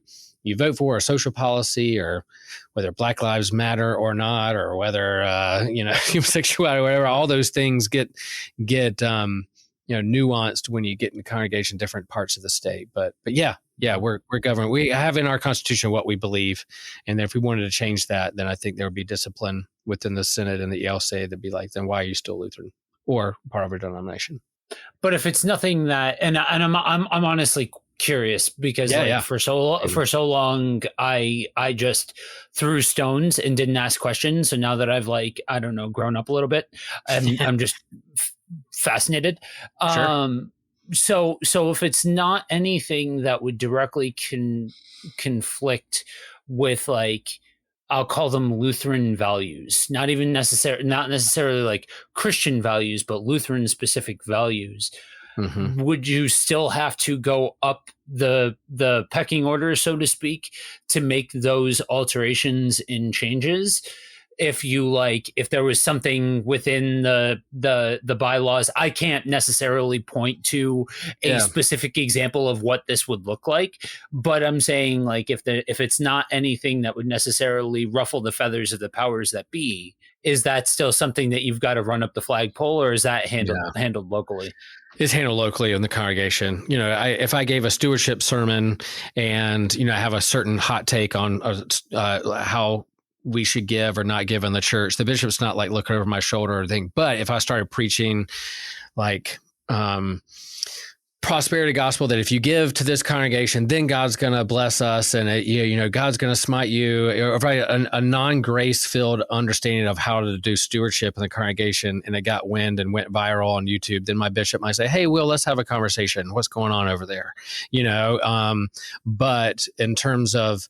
vote for, or social policy, or whether Black Lives Matter or not, or whether homosexuality or whatever, all those things get nuanced when you get in the congregation, different parts of the state. But yeah, we're governed. We have in our Constitution what we believe, and if we wanted to change that, then I think there would be discipline within the Synod and the ELCA that'd be like, then why are you still Lutheran or part of a denomination? But if it's nothing that, and I'm honestly curious, because for so long I just threw stones and didn't ask questions. So now that I've grown up a little bit, I'm just fascinated. Sure. So if it's not anything that would directly conflict with, like, I'll call them Lutheran values, not necessarily like Christian values, but Lutheran specific values. Would you still have to go up the pecking order, so to speak, to make those alterations and changes? If there was something within the bylaws, I can't necessarily point to a specific example of what this would look like, but I'm saying, like, if it's not anything that would necessarily ruffle the feathers of the powers that be, is that still something that you've got to run up the flagpole, or is that handled locally? It's handled locally in the congregation. If I gave a stewardship sermon and, I have a certain hot take on how we should give or not give in the church, the bishop's not like looking over my shoulder or anything. But if I started preaching like prosperity gospel, that if you give to this congregation, then God's going to bless us, and God's going to smite you, or a non-grace filled understanding of how to do stewardship in the congregation, and it got wind and went viral on YouTube, then my bishop might say, hey, Will, let's have a conversation. What's going on over there? But in terms of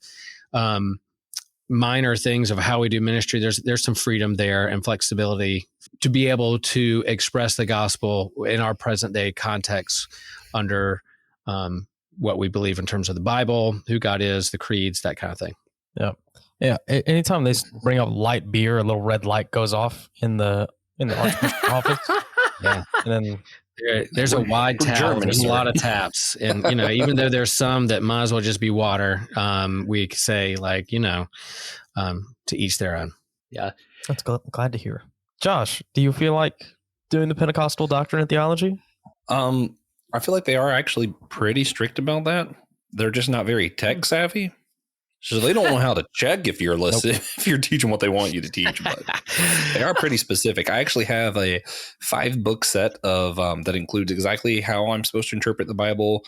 minor things of how we do ministry, there's some freedom there and flexibility to be able to express the gospel in our present day context under what we believe in terms of the Bible, who God is, the creeds, that kind of thing. Yeah. Anytime they bring up light beer, a little red light goes off in the Archbishop's office. Yeah, and then there's a wide tap. There's a lot of taps, and even though there's some that might as well just be water, we say, like, to each their own. Yeah, that's glad to hear. Josh, do you feel like doing the Pentecostal doctrine and theology? I feel like they are actually pretty strict about that. They're just not very tech savvy. So they don't know how to check if you're listening, if you're teaching what they want you to teach, but they are pretty specific. I actually have a 5-book set of that includes exactly how I'm supposed to interpret the Bible,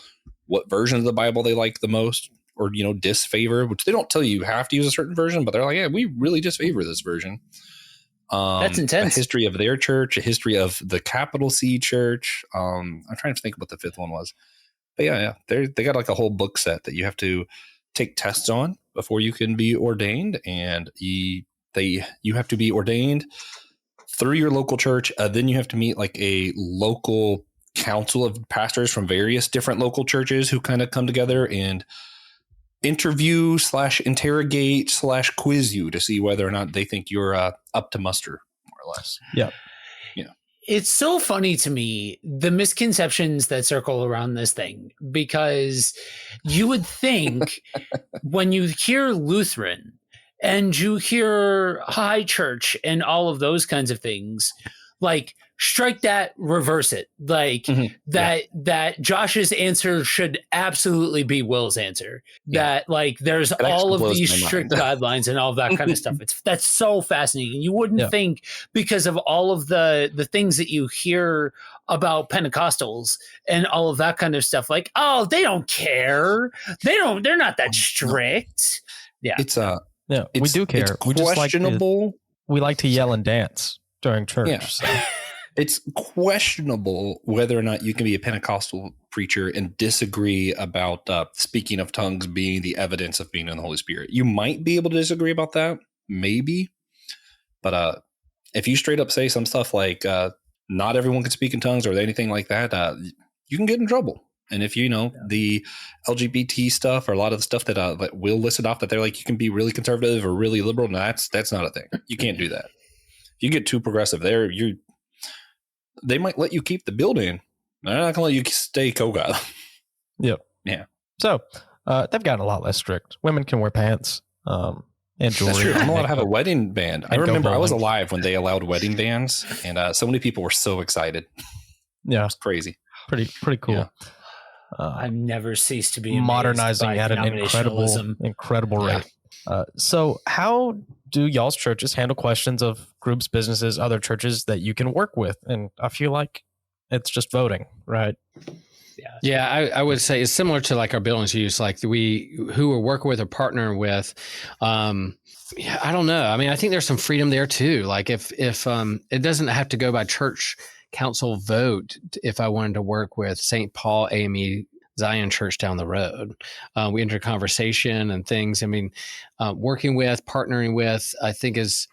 what version of the Bible they like the most, or disfavor, which they don't tell you have to use a certain version, but they're like, yeah, we really disfavor this version. That's a intense. history of their church, a history of the capital C church. I'm trying to think what the fifth one was. But yeah, they got like a whole book set that you have to take tests on before you can be ordained, and you have to be ordained through your local church. Then you have to meet like a local council of pastors from various different local churches who kind of come together and interview / interrogate / quiz you to see whether or not they think you're up to muster, more or less. Yeah. It's so funny to me, the misconceptions that circle around this thing, because you would think when you hear Lutheran and you hear high church and all of those kinds of things, like strike that, reverse it. Like that Josh's answer should absolutely be Will's answer. That like there's all of these strict guidelines and all of that kind of stuff. That's so fascinating. You wouldn't think, because of all of the things that you hear about Pentecostals and all of that kind of stuff, like, oh, they don't care. They're not that strict. Yeah. It's we do care. It's questionable. We like to yell and dance during church. Yeah. So. It's questionable whether or not you can be a Pentecostal preacher and disagree about speaking of tongues being the evidence of being in the Holy Spirit. You might be able to disagree about that, maybe. But if you straight up say some stuff like not everyone can speak in tongues or anything like that, you can get in trouble. And if the LGBT stuff or a lot of the stuff that Will listed off, that they're like, you can be really conservative or really liberal, no, that's not a thing. You can't do that. If you get too progressive there, they might let you keep the building. They're not going to let you stay co-god. Yep. Yeah. So they've gotten a lot less strict. Women can wear pants and jewelry. That's true. I'm allowed to have a wedding band. I remember I was bowling. alive when they allowed wedding bands, and so many people were so excited. Yeah. It's crazy. Pretty cool. Yeah. I've never ceased to be amazed modernizing by at an incredible rate. So how do y'all's churches handle questions of groups, businesses, other churches that you can work with? And I feel like it's just voting, right? Yeah, I would say it's similar to like our buildings use, like who we're working with or partnering with. I don't know. I mean, I think there's some freedom there too. Like if it doesn't have to go by church council vote. If I wanted to work with St. Paul AME Zion Church down the road, we enter conversation and things. I mean, working with, partnering with, I think is,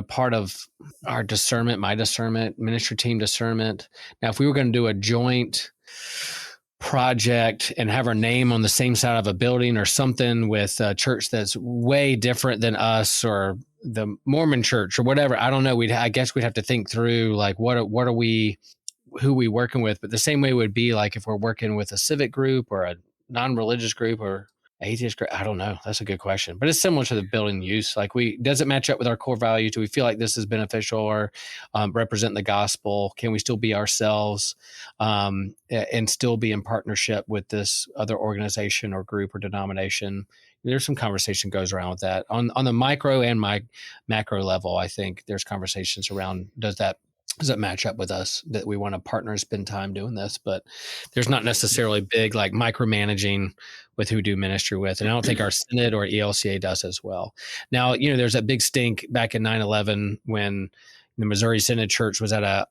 part of our discernment, my discernment, ministry team discernment. Now, if we were going to do a joint project and have our name on the same side of a building or something with a church that's way different than us or the Mormon church or whatever, I don't know. I guess we'd have to think through like, who are we working with? But the same way would be like if we're working with a civic group or a non-religious group or atheist group. I don't know. That's a good question, but it's similar to the building use. Like does it match up with our core values? Do we feel like this is beneficial or represent the gospel? Can we still be ourselves and still be in partnership with this other organization or group or denomination? There's some conversation goes around with that on the micro and macro level. I think there's conversations around, does that match up with us, that we want to partner and spend time doing this? But there's not necessarily big like micromanaging with who we do ministry with. And I don't think our synod or ELCA does as well. Now, there's that big stink back in 9/11 when the Missouri Synod Church was at a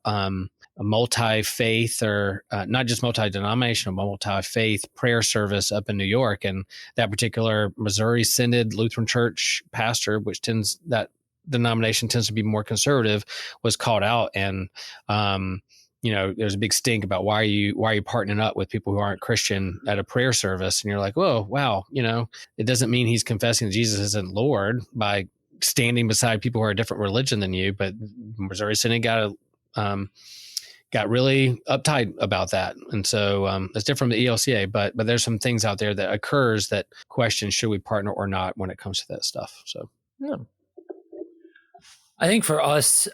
multi-faith or not just multi-denominational, multi-faith prayer service up in New York. And that particular Missouri Synod Lutheran Church pastor, that denomination tends to be more conservative, was called out. And, there's a big stink about why are you partnering up with people who aren't Christian at a prayer service? And you're like, whoa, wow. It doesn't mean he's confessing that Jesus isn't Lord by standing beside people who are a different religion than you. But Missouri Synod got really uptight about that. And so it's different from the ELCA, but there's some things out there that occurs that question, should we partner or not when it comes to that stuff? So, yeah. I think for us,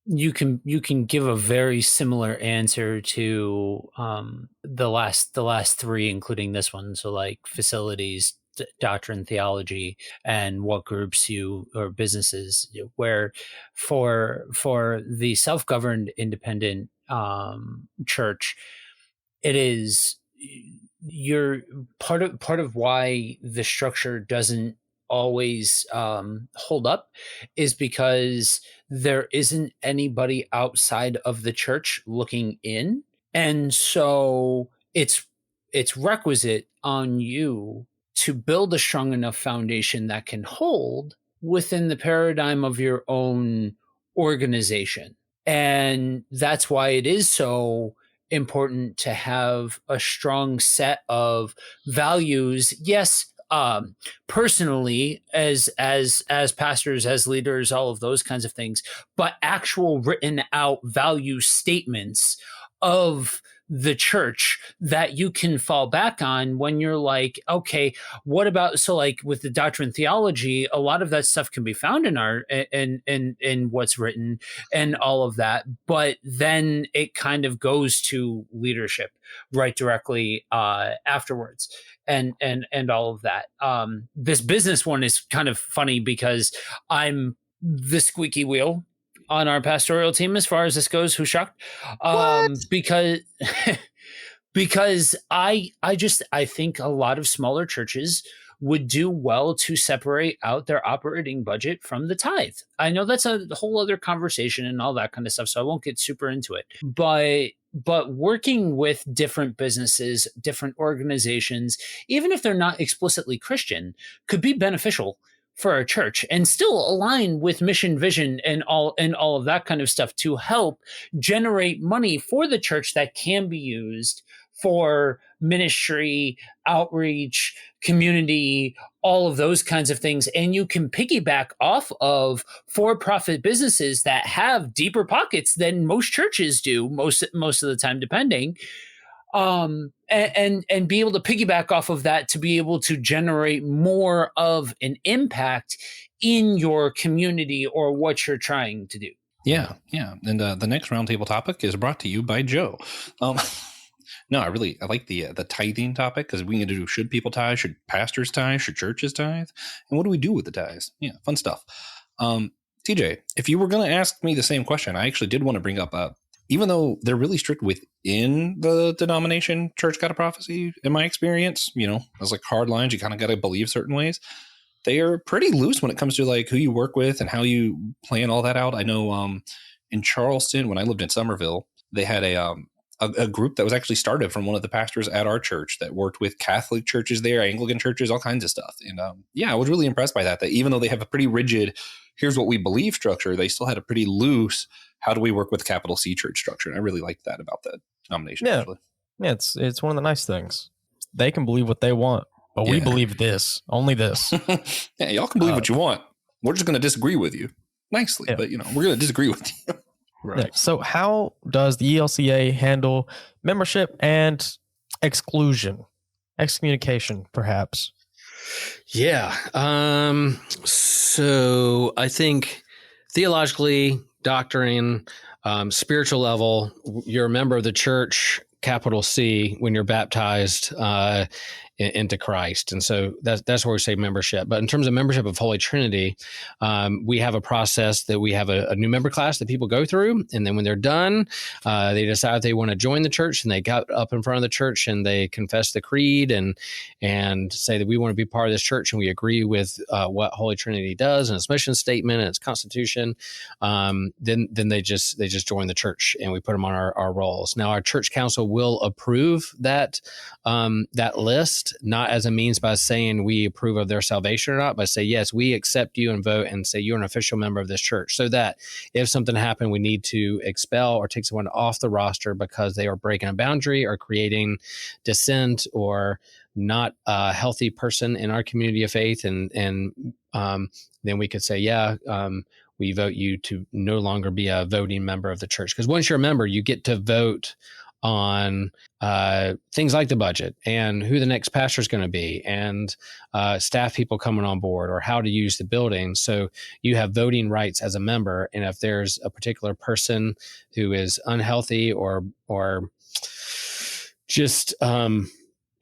you can give a very similar answer to the last three, including this one. So like facilities, doctrine, theology, and what groups or businesses, where for the self-governed independent church, it is you're part of why the structure doesn't always hold up is because there isn't anybody outside of the church looking in. And so it's requisite on you to build a strong enough foundation that can hold within the paradigm of your own organization. And that's why it is so important to have a strong set of values. Yes, personally, as pastors, as leaders, all of those kinds of things, but actual written out value statements of the church that you can fall back on when you're like, okay, what about, so like with the doctrine theology, a lot of that stuff can be found in our in what's written and all of that, but then it kind of goes to leadership right directly afterwards and all of that. This business one is kind of funny because I'm the squeaky wheel on our pastoral team as far as this goes. Who's shocked? Because because I think a lot of smaller churches would do well to separate out their operating budget from the tithe. I know that's a whole other conversation and all that kind of stuff, so I won't get super into it. But working with different businesses, different organizations, even if they're not explicitly Christian, could be beneficial for a church and still align with mission, vision, and all of that kind of stuff to help generate money for the church that can be used for ministry, outreach, community, all of those kinds of things. And you can piggyback off of for-profit businesses that have deeper pockets than most churches do, most of the time, depending. And be able to piggyback off of that to be able to generate more of an impact in your community or what you're trying to do. Yeah. And the next roundtable topic is brought to you by Joe. No, I like the tithing topic because we need to do, should people tithe? Should pastors tithe? Should churches tithe? And what do we do with the tithes? Yeah, fun stuff. TJ, if you were going to ask me the same question, I actually did want to bring up even though they're really strict within the denomination, Church God of Prophecy, in my experience, there's like hard lines. You kind of got to believe certain ways. They are pretty loose when it comes to like who you work with and how you plan all that out. I know in Charleston, when I lived in Somerville, they had a group that was actually started from one of the pastors at our church that worked with Catholic churches there, Anglican churches, all kinds of stuff. And I was really impressed by that even though they have a pretty rigid, here's what we believe structure, they still had a pretty loose, how do we work with capital C church structure? And I really liked that about that denomination. Yeah. Actually. Yeah, it's one of the nice things. They can believe what they want, but we believe this, only this. Yeah, y'all can believe what you want. We're just going to disagree with you nicely, but we're going to disagree with you. Right. Yeah. So how does the ELCA handle membership and excommunication, perhaps? Yeah. So I think theologically, doctrine, spiritual level, you're a member of the church, capital C, when you're baptized into Christ. And so that's where we say membership. But in terms of membership of Holy Trinity, we have a process that we have a new member class that people go through. And then when they're done, they decide they want to join the church, and they got up in front of the church and they confess the creed and say that we want to be part of this church and we agree with what Holy Trinity does and its mission statement and its constitution. Then they just join the church and we put them on our rolls. Now our church council will approve that list, not as a means by saying we approve of their salvation or not, but say, yes, we accept you and vote and say you're an official member of this church, so that if something happened, we need to expel or take someone off the roster because they are breaking a boundary or creating dissent or not a healthy person in our community of faith. And then we could say, we vote you to no longer be a voting member of the church. Because once you're a member, you get to vote on things like the budget and who the next pastor is going to be and staff people coming on board or how to use the building. So you have voting rights as a member. And if there's a particular person who is unhealthy or just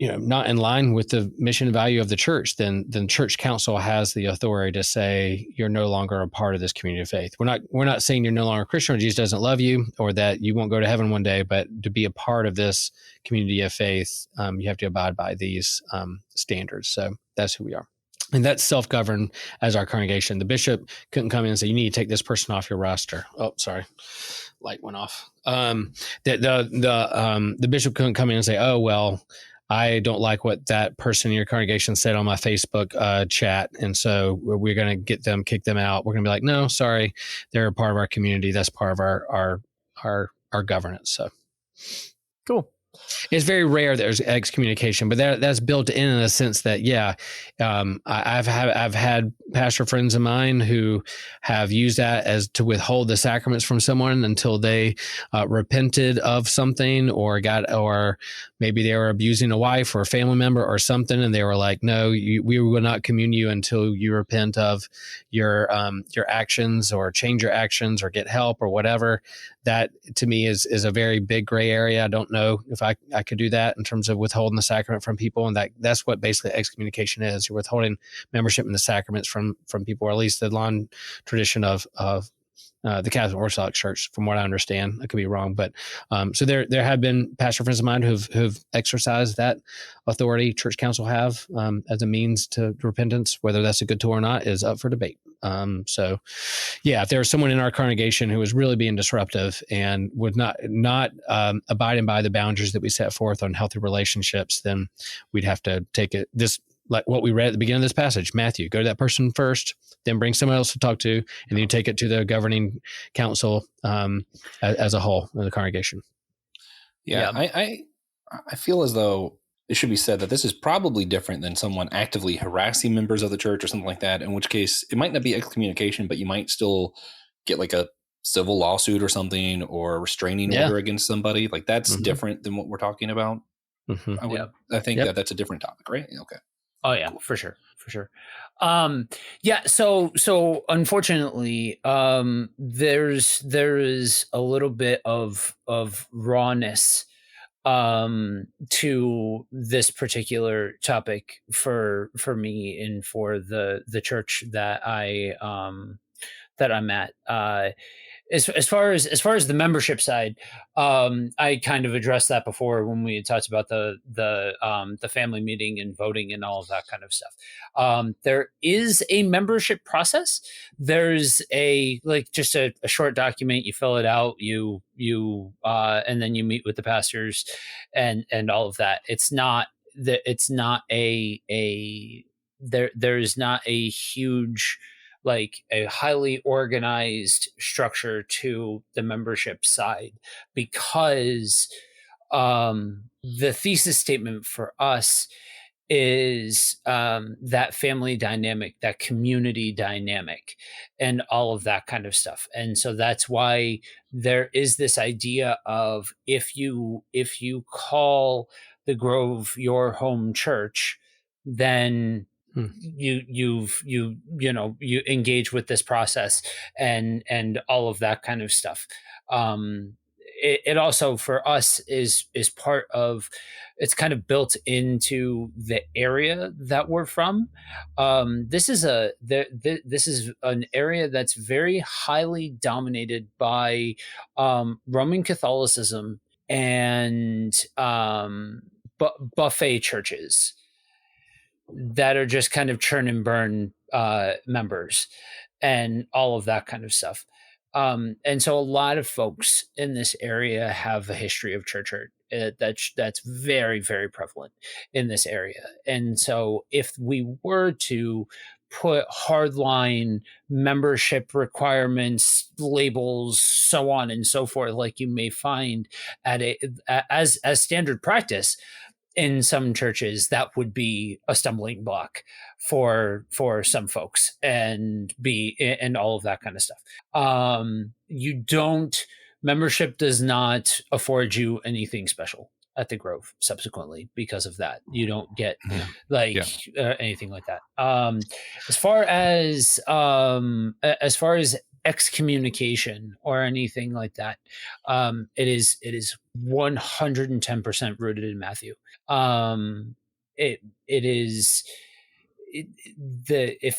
not in line with the mission and value of the church, then church council has the authority to say you're no longer a part of this community of faith. We're not saying you're no longer a Christian or Jesus doesn't love you or that you won't go to heaven one day, but to be a part of this community of faith, you have to abide by these standards. So that's who we are. And that's self-governed as our congregation. The bishop couldn't come in and say, you need to take this person off your roster. Oh, sorry. Light went off. The bishop couldn't come in and say, oh, well, I don't like what that person in your congregation said on my Facebook chat. And so we're going to kick them out. We're going to be like, no, sorry. They're a part of our community. That's part of our governance. So Cool. it's very rare that there's excommunication, but that's built in a sense that, I've had pastor friends of mine who have used that as to withhold the sacraments from someone until they repented of something, or maybe they were abusing a wife or a family member or something, and they were like, no, we will not commune you until you repent of your actions, or change your actions, or get help, or whatever. That to me is a very big gray area. I don't know if I could do that in terms of withholding the sacrament from people. And that's what basically excommunication is. You're withholding membership in the sacraments from people, or at least the long tradition of the Catholic Orthodox Church, from what I understand. I could be wrong, but so there have been pastor friends of mine who've exercised that authority. Church council have as a means to repentance. Whether that's a good tool or not is up for debate. So, if there was someone in our congregation who was really being disruptive and would not abiding by the boundaries that we set forth on healthy relationships, then we'd have to take it. Like what we read at the beginning of this passage, Matthew, go to that person first, then bring someone else to talk to, and then you take it to the council as a whole in the congregation. Yeah. I feel as though it should be said that this is probably different than someone actively harassing members of the church or something like that, in which case it might not be excommunication, but you might still get like a civil lawsuit or something, or a restraining order against somebody. Like that's different than what we're talking about. I think that's a different topic, right? Okay. Oh yeah, for sure. So unfortunately, there is a little bit of rawness to this particular topic for me and for the church that I'm at. As far as the membership side, I kind of addressed that before when we had talked about the family meeting and voting and all of that kind of stuff. There is a membership process. There's just a short document. You fill it out. You and then you meet with the pastors and all of that. It's not there is not a huge, like a highly organized structure to the membership side, because the thesis statement for us is that family dynamic, that community dynamic, and all of that kind of stuff. And so that's why there is this idea of if you call the Grove your home church, then you engage with this process and all of that kind of stuff. It also for us is part of, it's kind of built into the area that we're from. This is an area that's very highly dominated by Roman Catholicism and buffet churches that are just kind of churn and burn members and all of that kind of stuff. And so a lot of folks in this area have a history of church hurt that's very, very prevalent in this area. And so if we were to put hardline membership requirements, labels, so on and so forth, like you may find as standard practice in some churches, that would be a stumbling block for some folks and all of that kind of stuff. Membership does not afford you anything special at the Grove subsequently because of that. You don't get anything like that. As far as excommunication or anything like that, it is 110% rooted in Matthew.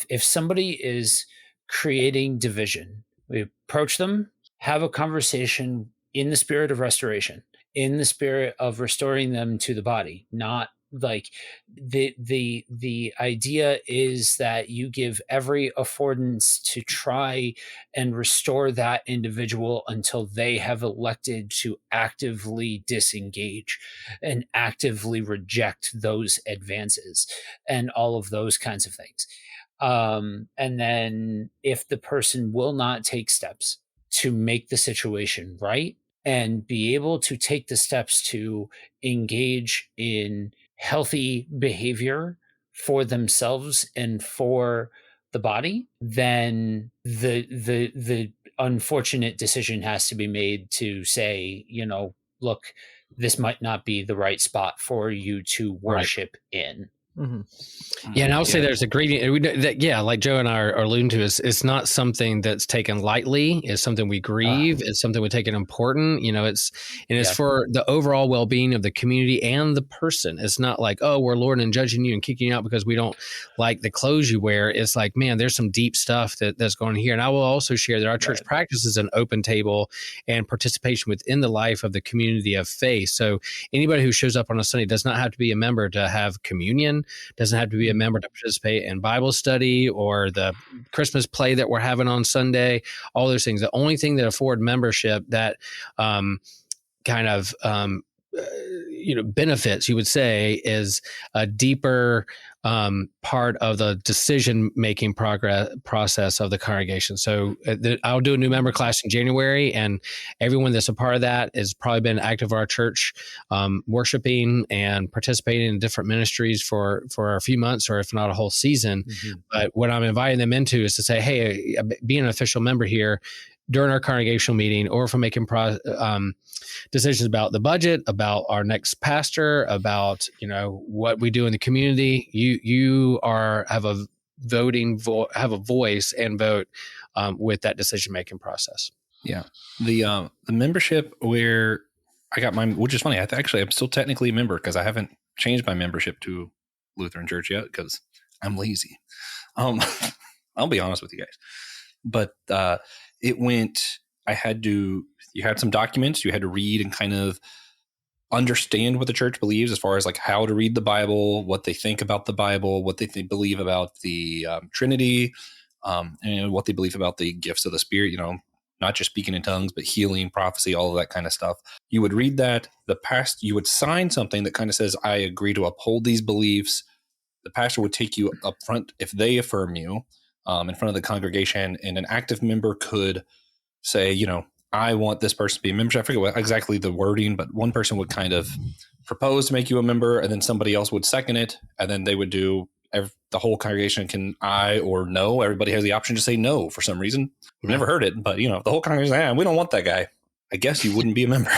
If somebody is creating division, we approach them, have a conversation in the spirit of restoration, in the spirit of restoring them to the body, not Like the idea is that you give every affordance to try and restore that individual until they have elected to actively disengage and actively reject those advances and all of those kinds of things. And then if the person will not take steps to make the situation right and be able to take the steps to engage in healthy behavior for themselves and for the body, then the unfortunate decision has to be made to say, look, this might not be the right spot for you to worship in. Mm-hmm. Yeah, and I'll say there's a gradient. Like Joe and I are alluding to, it's not something that's taken lightly. It's something we grieve. It's something we take it important. It's for the overall well-being of the community and the person. It's not like, oh, we're lording and judging you and kicking you out because we don't like the clothes you wear. It's like, man, there's some deep stuff that's going on here. And I will also share that our church practices an open table and participation within the life of the community of faith. So anybody who shows up on a Sunday does not have to be a member to have communion, doesn't have to be a member to participate in Bible study or the Christmas play that we're having on Sunday, all those things. The only thing that afford membership that benefits, you would say, is a deeper part of the decision-making process of the congregation. So I'll do a new member class in January, and everyone that's a part of that has probably been active in our church, worshiping and participating in different ministries for a few months, or if not a whole season. Mm-hmm. But what I'm inviting them into is to say, hey, being an official member here during our congregational meeting, or if I'm making decisions about the budget, about our next pastor, about what we do in the community, you have a voice and vote with that decision making process. Yeah, the membership where I got mine, which is funny. I'm still technically a member because I haven't changed my membership to Lutheran Church yet because I'm lazy. I'll be honest with you guys, but it went. You had some documents you had to read and kind of understand what the church believes as far as like how to read the Bible, what they think about the Bible, what they believe about the Trinity, and what they believe about the gifts of the Spirit, not just speaking in tongues, but healing, prophecy, all of that kind of stuff. You would read that. You would sign something that kind of says, I agree to uphold these beliefs. The pastor would take you up front if they affirm you in front of the congregation, and an active member could say, I want this person to be a member. I forget what exactly the wording, but one person would kind of propose to make you a member, and then somebody else would second it, and then they would do the whole congregation can aye or no. Everybody has the option to say no for some reason. We've never heard it, but the whole congregation, we don't want that guy. I guess you wouldn't be a member.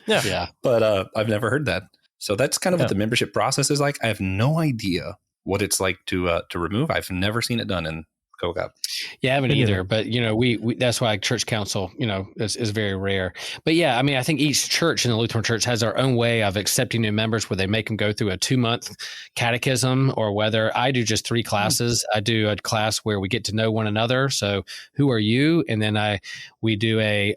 Yeah. But I've never heard that. So that's kind of what the membership process is like. I have no idea what it's like to remove. I've never seen it done in COGAP. Yeah, I haven't either. But we that's why church council, is very rare. But yeah, I mean, I think each church in the Lutheran Church has their own way of accepting new members, where they make them go through a 2-month catechism, or whether I do just 3 classes. I do a class where we get to know one another. So who are you? And then we do a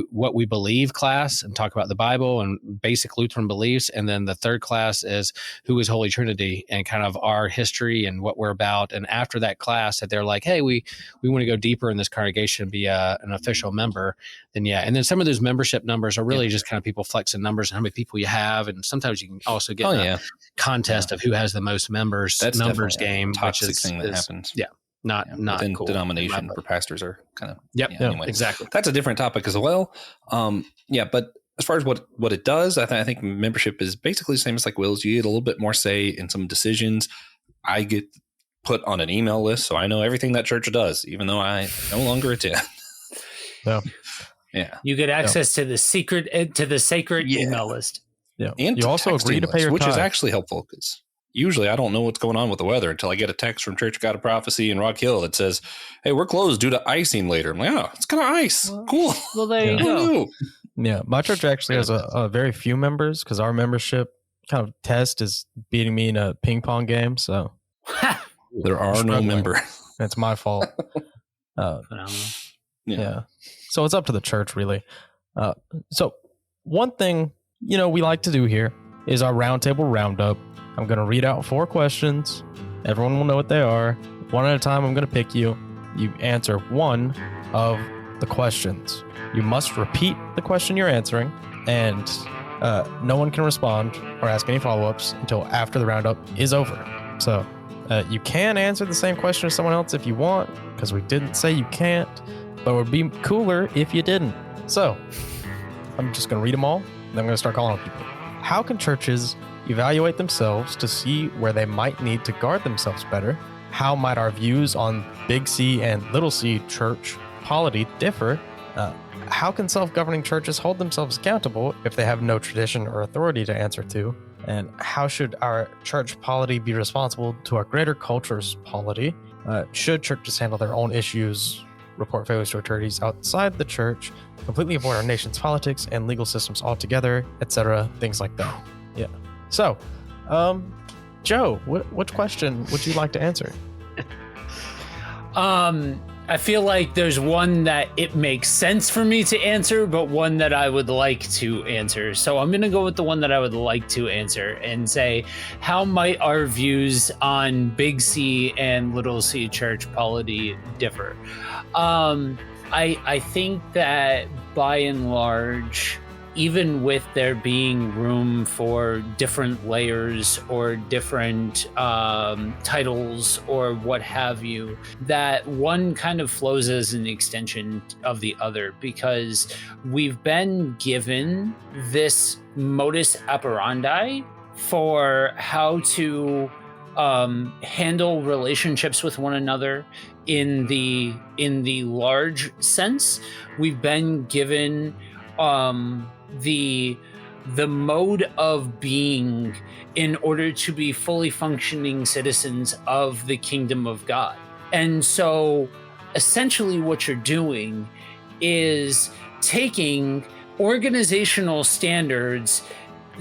what we believe class and talk about the Bible and basic Lutheran beliefs. And then the 3rd class is who is Holy Trinity and kind of our history and what we're about. And after that class, that they're like, hey, we want to go deeper in this congregation and be an official member, then and then some of those membership numbers are really just kind of people flexing numbers and how many people you have, and sometimes you can also get a contest of who has the most members. That's numbers game, toxic which thing that happens. Not within cool. Denomination for pastors are kind of anyway. Exactly. That's a different topic as well. But as far as what it does, I think membership is basically the same as like wills. You get a little bit more say in some decisions. I get put on an email list, so I know everything that church does, even though I no longer attend. Yeah, you get access to the sacred email list. Yeah, and you also agree to pay your which tithe, is actually helpful because usually I don't know what's going on with the weather until I get a text from Church God of Prophecy in Rock Hill that says, "Hey, we're closed due to icing later." I'm like, "Oh, it's kind of ice. Cool." Well, there you go. Yeah, my church actually has a very few members because our membership kind of test is beating me in a ping pong game. So. There are no members. It's my fault. Yeah. So it's up to the church, really. So one thing, we like to do here is our roundtable roundup. I'm going to read out 4 questions. Everyone will know what they are. One at a time, I'm going to pick you. You answer one of the questions. You must repeat the question you're answering, and no one can respond or ask any follow-ups until after the roundup is over. So you can answer the same question as someone else if you want, because we didn't say you can't, but it would be cooler if you didn't. So I'm just going to read them all, and then I'm going to start calling on people. How can churches evaluate themselves to see where they might need to guard themselves better? How might our views on big C and little c church polity differ? How can self-governing churches hold themselves accountable if they have no tradition or authority to answer to? And how should our church polity be responsible to our greater culture's polity? Should churches handle their own issues, report failures to authorities outside the church, completely avoid our nation's politics and legal systems altogether, etc., things like that? Yeah. So, Joe, which question would you like to answer? I feel like there's one that it makes sense for me to answer, but one that I would like to answer. So I'm going to go with the one that I would like to answer and say, how might our views on big C and little c church polity differ? I think that by and large, even with there being room for different layers or different titles or what have you, that one kind of flows as an extension of the other, because we've been given this modus operandi for how to handle relationships with one another in the large sense. We've been given the mode of being in order to be fully functioning citizens of the kingdom of God. And so essentially what you're doing is taking organizational standards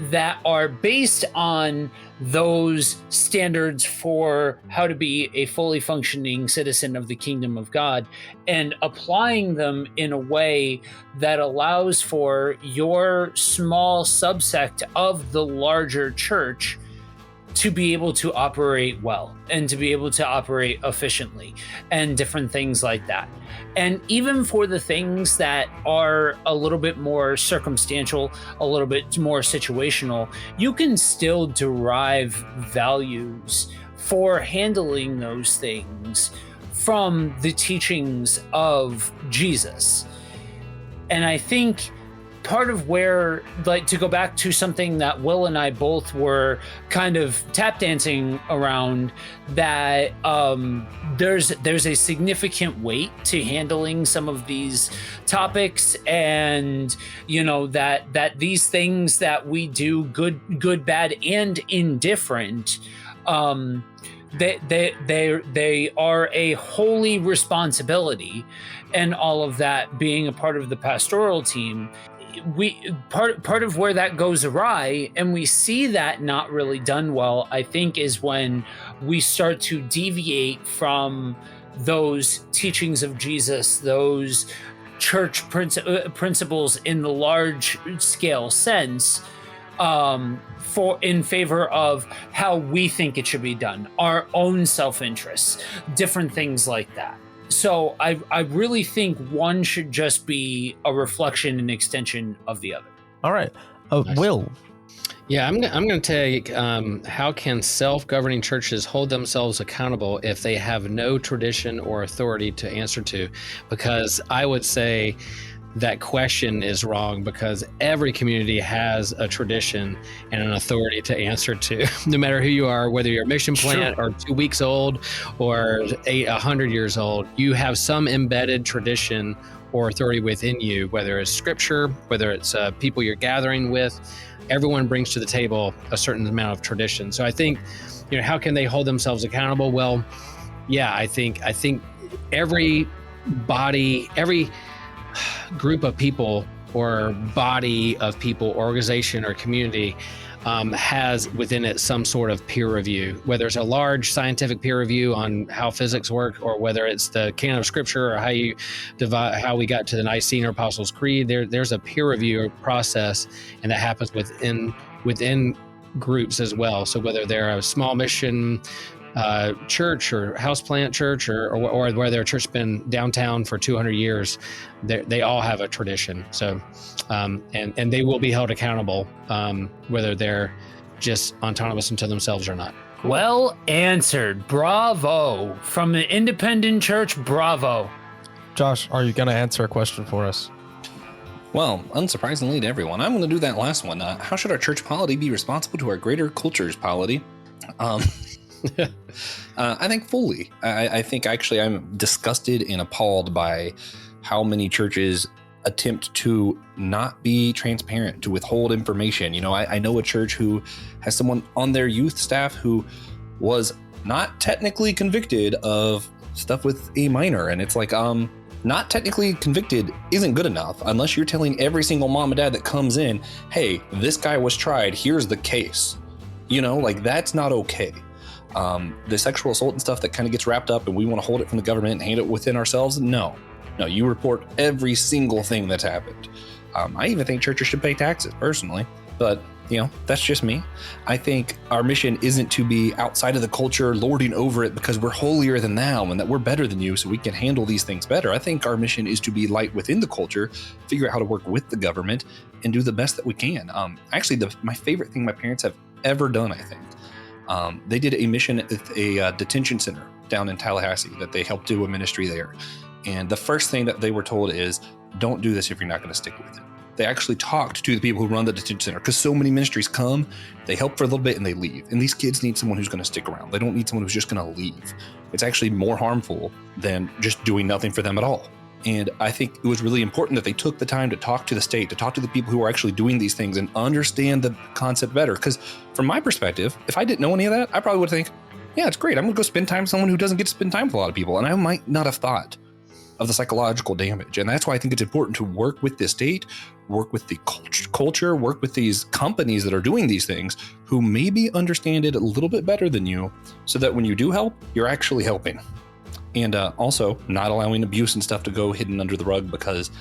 that are based on those standards for how to be a fully functioning citizen of the kingdom of God and applying them in a way that allows for your small subsect of the larger church to be able to operate well and to be able to operate efficiently and different things like that. And even for the things that are a little bit more circumstantial, a little bit more situational, you can still derive values for handling those things from the teachings of Jesus. And I think part of where, like, to go back to something that Will and I both were kind of tap dancing around, that there's a significant weight to handling some of these topics, and you know that these things that we do, good, bad, and indifferent, they are a holy responsibility, and all of that being a part of the pastoral team. Part of where that goes awry, and we see that not really done well, I think, is when we start to deviate from those teachings of Jesus, those church principles in the large scale sense, in favor of how we think it should be done, our own self-interests, different things like that. So I really think one should just be a reflection and extension of the other. All right. Nice. Will. Yeah, I'm going to take how can self-governing churches hold themselves accountable if they have no tradition or authority to answer to? Because I would say that question is wrong, because every community has a tradition and an authority to answer to, no matter who you are, whether you're a mission plant or 2 weeks old or 100 years old. You have some embedded tradition or authority within you, whether it's scripture, whether it's people you're gathering with. Everyone brings to the table a certain amount of tradition. So I think, how can they hold themselves accountable? Well, yeah, I think every group of people or body of people, organization or community has within it some sort of peer review, whether it's a large scientific peer review on how physics work, or whether it's the canon of scripture, or how we got to the Nicene or Apostles' Creed. There's a peer review process, and that happens within groups as well. So whether they're a small mission church or houseplant church or where their church been downtown for 200 years, they all have a tradition. So, and they will be held accountable, whether they're just autonomous unto themselves or not. Well answered. Bravo. From the independent church, bravo. Josh, are you going to answer a question for us? Well, unsurprisingly to everyone, I'm going to do that last one. How should our church polity be responsible to our greater culture's polity? I think fully. I think actually I'm disgusted and appalled by how many churches attempt to not be transparent, to withhold information. You know, I know a church who has someone on their youth staff who was not technically convicted of stuff with a minor. And it's like, not technically convicted isn't good enough unless you're telling every single mom and dad that comes in, hey, this guy was tried, here's the case. You know, like that's not okay. The sexual assault and stuff that kind of gets wrapped up and we want to hold it from the government and hand it within ourselves. No, you report every single thing that's happened. I even think churches should pay taxes personally, but you know, that's just me. I think our mission isn't to be outside of the culture, lording over it because we're holier than thou and that we're better than you so we can handle these things better. I think our mission is to be light within the culture, figure out how to work with the government and do the best that we can. Actually, my favorite thing my parents have ever done, I think, they did a mission at a detention center down in Tallahassee that they helped do a ministry there. And the first thing that they were told is, don't do this if you're not going to stick with it. They actually talked to the people who run the detention center because so many ministries come, they help for a little bit and they leave. And these kids need someone who's going to stick around. They don't need someone who's just going to leave. It's actually more harmful than just doing nothing for them at all. And I think it was really important that they took the time to talk to the state, to talk to the people who are actually doing these things and understand the concept better. Because from my perspective, if I didn't know any of that, I probably would think, yeah, it's great. I'm going to go spend time with someone who doesn't get to spend time with a lot of people. And I might not have thought of the psychological damage. And that's why I think it's important to work with the state, work with the culture, work with these companies that are doing these things who maybe understand it a little bit better than you so that when you do help, you're actually helping. And also not allowing abuse and stuff to go hidden under the rug, because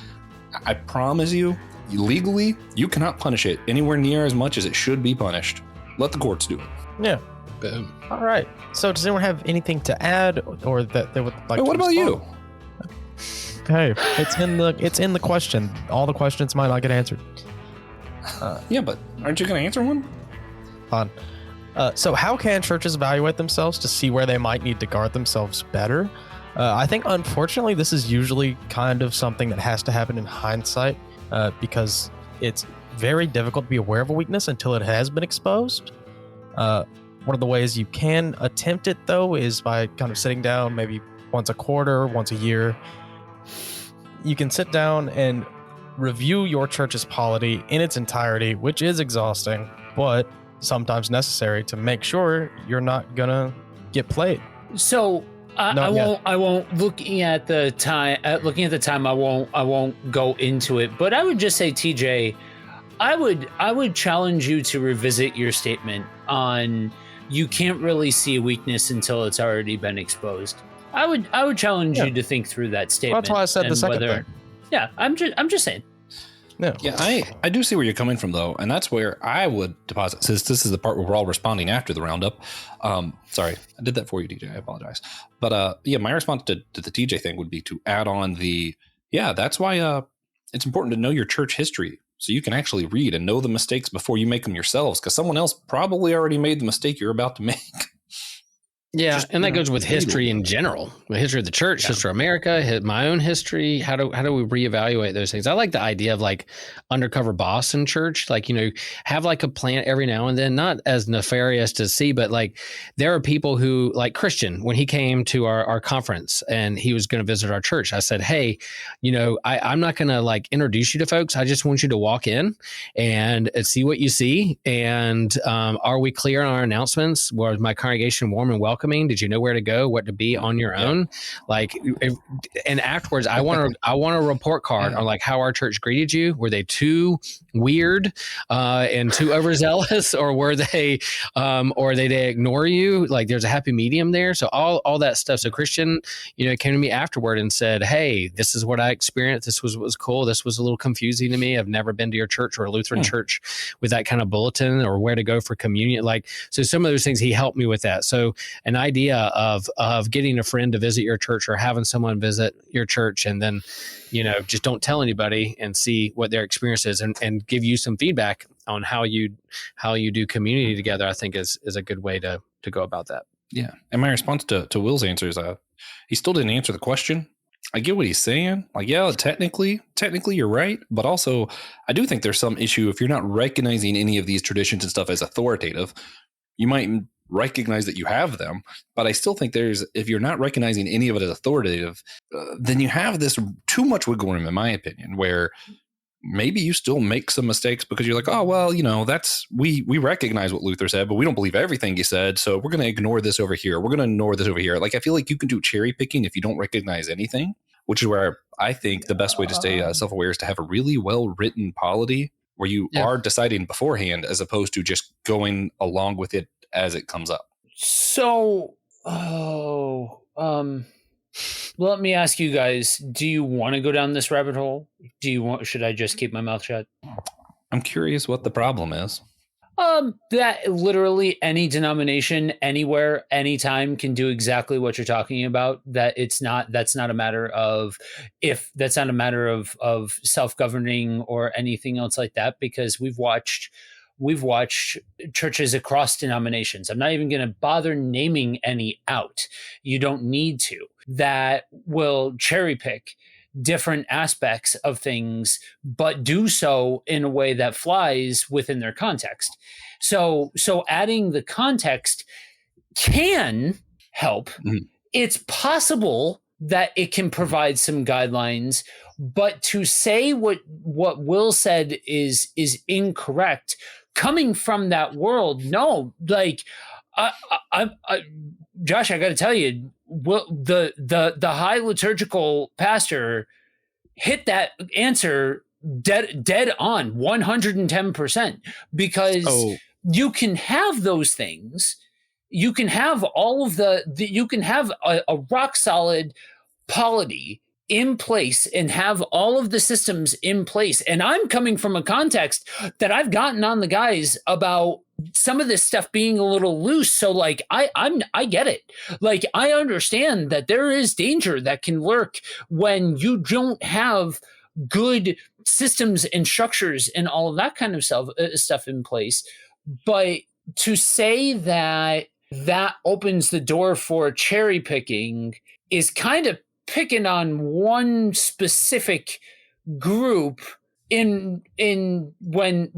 I promise you, legally, you cannot punish it anywhere near as much as it should be punished. Let the courts do it. Yeah. Boom. All right. So does anyone have anything to add or that they would like to What about you? Hey, it's in the question. All the questions might not get answered. Yeah, but aren't you going to answer one? Fine. So how can churches evaluate themselves to see where they might need to guard themselves better? I think, unfortunately, this is usually kind of something that has to happen in hindsight because it's very difficult to be aware of a weakness until it has been exposed. One of the ways you can attempt it, though, is by kind of sitting down maybe once a quarter, once a year. You can sit down and review your church's polity in its entirety, which is exhausting, but sometimes necessary to make sure you're not gonna get played. So I won't looking at the time. I won't go into it. But I would just say, TJ, I would challenge you to revisit your statement on you can't really see a weakness until it's already been exposed. I would challenge you to think through that statement. Well, that's why I said the second thing. Yeah, I'm just saying. No. Yeah, I do see where you're coming from, though, and that's where I would deposit, since this is the part where we're all responding after the roundup. Sorry, I did that for you, DJ. I apologize. But yeah, my response to the TJ thing would be to add on that's why it's important to know your church history so you can actually read and know the mistakes before you make them yourselves, because someone else probably already made the mistake you're about to make. Yeah, and that goes with history in general, the history of the church, history of America, my own history. How do we reevaluate those things? I like the idea of like undercover boss in church, like, have like a plant every now and then, not as nefarious to see, but like there are people who, like Christian, when he came to our conference and he was going to visit our church, I said, hey, I'm not going to like introduce you to folks. I just want you to walk in and see what you see. And are we clear on our announcements? Was my congregation warm and welcome? welcoming? Did you know where to go, what to be on your own? Like, and afterwards, I want a report card on like how our church greeted you. Were they too weird and too overzealous, or were they, or did they ignore you? Like, there's a happy medium there. So all that stuff. So Christian, came to me afterward and said, "Hey, this is what I experienced. This was cool. This was a little confusing to me. I've never been to your church or a Lutheran church with that kind of bulletin, or where to go for communion." Like, so some of those things, he helped me with that. So an idea of getting a friend to visit your church, or having someone visit your church, and then, just don't tell anybody and see what their experience is, and give you some feedback on how you do community together, I think is a good way to go about that. Yeah. And my response to Will's answer is, he still didn't answer the question. I get what he's saying. Like, yeah, technically you're right. But also, I do think there's some issue if you're not recognizing any of these traditions and stuff as authoritative. You might recognize that you have them, but I still think if you're not recognizing any of it as authoritative, then you have this too much wiggle room, in my opinion, where maybe you still make some mistakes because you're like, oh, well, that's, we recognize what Luther said, but we don't believe everything he said. So we're going to ignore this over here. We're going to ignore this over here. Like, I feel like you can do cherry picking if you don't recognize anything, which is where I think the best way to stay self-aware is to have a really well-written polity where you are deciding beforehand, as opposed to just going along with it as it comes up. So, let me ask you guys, do you want to go down this rabbit hole? Should I just keep my mouth shut? I'm curious what the problem is. That literally any denomination, anywhere, anytime can do exactly what you're talking about. That's not a matter of self-governing or anything else like that, because we've watched churches across denominations. I'm not even going to bother naming any out. You don't need to. That will cherry pick different aspects of things, but do so in a way that flies within their context. So adding the context can help. Mm-hmm. It's possible that it can provide some guidelines, but to say what Will said is incorrect coming from that world. No, like, Josh, I got to tell you, the high liturgical pastor hit that answer dead on 110%, because you can have those things. You can have all of you can have a rock solid polity in place and have all of the systems in place. And I'm coming from a context that I've gotten on the guys about some of this stuff being a little loose. So like, I get it. Like, I understand that there is danger that can lurk when you don't have good systems and structures and all of that kind of stuff in place. But to say that opens the door for cherry picking is kind of picking on one specific group in when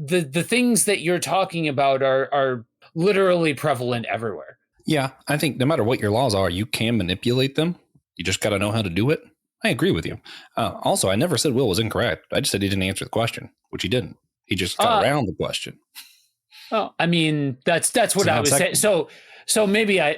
the things that you're talking about are literally prevalent everywhere. Yeah, I think no matter what your laws are, you can manipulate them. You just got to know how to do it. I agree with you. Also, I never said Will was incorrect. I just said he didn't answer the question, which he didn't. He just got around the question. Oh, I mean, that's what I was saying. So maybe I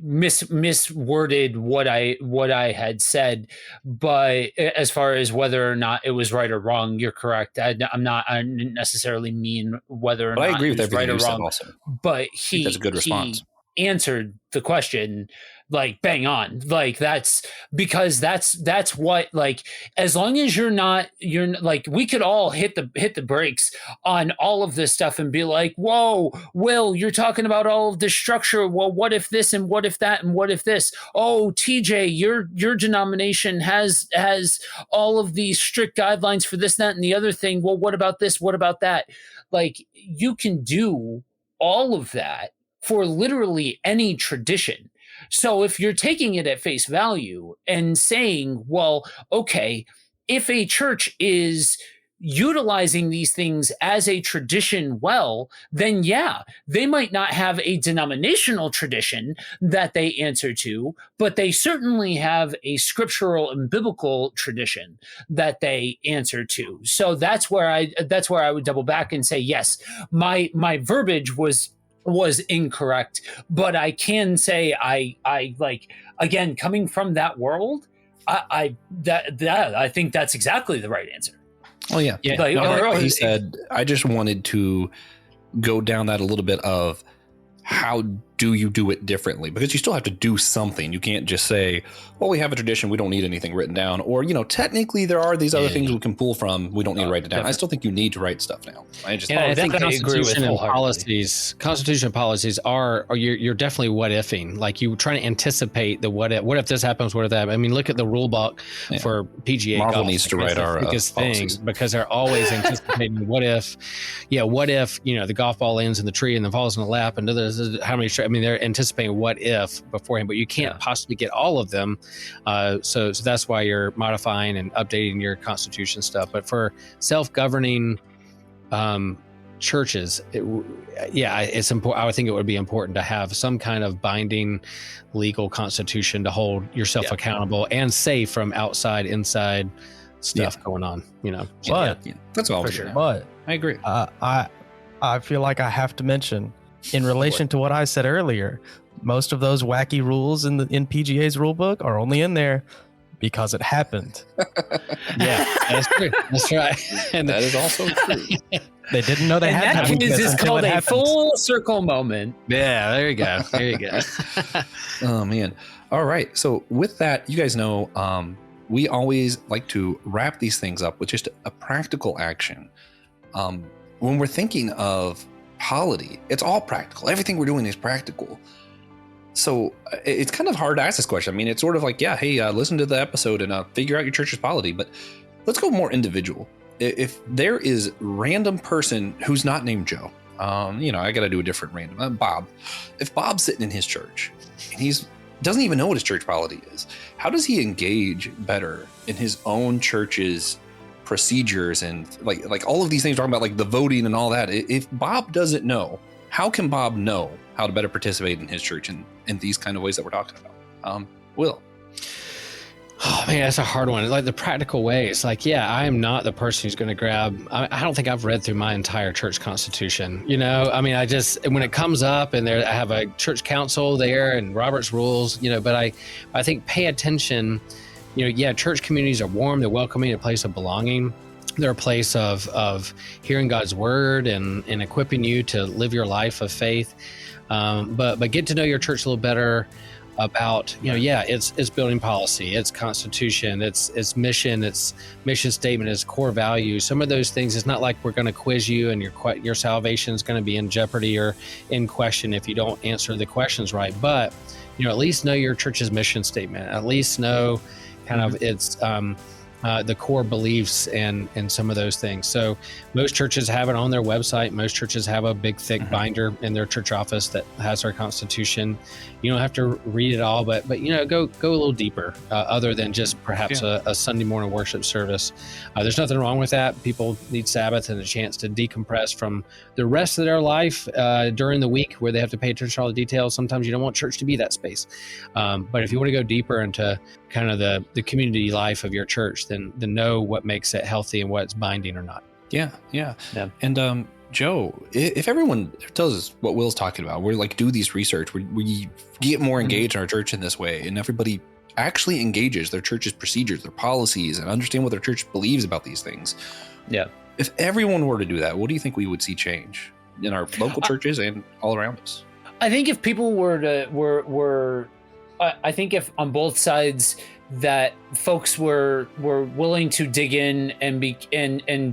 misworded what I had said, but as far as whether or not it was right or wrong, you're correct. I didn't necessarily mean whether or not I agree with right or wrong. Also. But that's a good response. He answered the question like bang on. Like that's because that's what, like, as long as you're like, we could all hit the brakes on all of this stuff and be like, whoa, Will, you're talking about all of this structure. Well, what if this and what if that and what if this? Oh, TJ, your denomination has all of these strict guidelines for this, that, and the other thing. Well, what about this? What about that? Like, you can do all of that for literally any tradition. So if you're taking it at face value and saying, well, okay, if a church is utilizing these things as a tradition, well, then yeah, they might not have a denominational tradition that they answer to, but they certainly have a scriptural and biblical tradition that they answer to. So that's where I would double back and say, yes, my verbiage was incorrect. But I can say I like, again, coming from that world, I think that's exactly the right answer. Oh yeah. Like, Like he said, I just wanted to go down that a little bit of how do you do it differently? Because you still have to do something. You can't just say, well, we have a tradition, we don't need anything written down. Or, technically there are these other things we can pull from. We don't need to write it down. I still think you need to write stuff down. I think Constitution and policies are you're definitely what ifing. Like you're trying to anticipate the what if this happens, what if that. I mean, look at the rule book for PGA Marvel golf. needs to write our biggest policies. thing, because they're always anticipating what if the golf ball lands in the tree and then falls in the lap, and how many. I mean, they're anticipating what if beforehand, but you can't possibly get all of them. So that's why you're modifying and updating your Constitution stuff. But for self-governing churches, it's important. I would think it would be important to have some kind of binding legal constitution to hold yourself accountable and safe from outside, inside stuff going on. But that's all for sure. But I agree. I feel like I have to mention, in relation to what I said earlier, most of those wacky rules in PGA's rule book are only in there because it happened. Yeah, that's true. That's right. And that is also true. They didn't know they had that is called a full circle moment. Yeah, there you go. There you go. Oh man. All right. So with that, you guys know, we always like to wrap these things up with just a practical action. When we're thinking of polity, it's all practical. Everything we're doing is practical. So it's kind of hard to ask this question. I mean, it's sort of like, listen to the episode and figure out your church's polity. But let's go more individual. If there is random person who's not named Joe, I got to do a different random. Bob. If Bob's sitting in his church and doesn't even know what his church polity is, how does he engage better in his own church's procedures and like all of these things, talking about like the voting and all that? If Bob doesn't know, how can Bob know how to better participate in his church in these kind of ways that we're talking about? Will. Oh man, that's a hard one. Like the practical ways. Like, I am not the person who's going to grab. I don't think I've read through my entire church constitution. I mean, when it comes up and I have a church council there and Robert's rules. But I think pay attention. Church communities are warm, they're welcoming, a place of belonging. They're a place of hearing God's word and equipping you to live your life of faith. But get to know your church a little better about, it's building policy, it's constitution, it's mission, its mission statement, its core values. Some of those things, it's not like we're going to quiz you and your salvation is going to be in jeopardy or in question if you don't answer the questions right. But, at least know your church's mission statement, at least know kind of its the core beliefs and some of those things. So most churches have it on their website. Most churches have a big, thick binder in their church office that has their constitution. You don't have to read it all, but go a little deeper, other than just perhaps a Sunday morning worship service. There's nothing wrong with that. People need Sabbath and a chance to decompress from the rest of their life during the week, where they have to pay attention to all the details. Sometimes you don't want church to be that space. But if you want to go deeper into kind of the community life of your church, then know what makes it healthy and what's binding or not. Yeah. And Joe, if everyone tells us what Will's talking about, we're like, do these research, we get more engaged in our church in this way, and everybody actually engages their church's procedures, their policies, and understand what their church believes about these things. Yeah. If everyone were to do that, what do you think we would see change in our local churches and all around us? I think if people were I think if on both sides that folks were willing to dig in and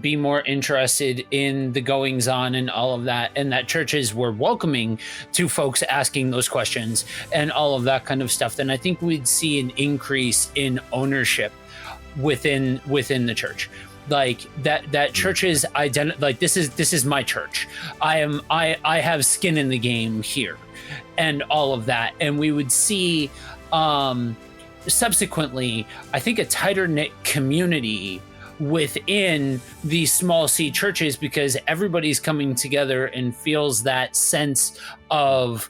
be more interested in the goings on and all of that, and that churches were welcoming to folks asking those questions and all of that kind of stuff, then I think we'd see an increase in ownership within the church. Like that churches like this is my church. I have skin in the game here and all of that. And we would see subsequently, I think, a tighter knit community within these small C churches, because everybody's coming together and feels that sense of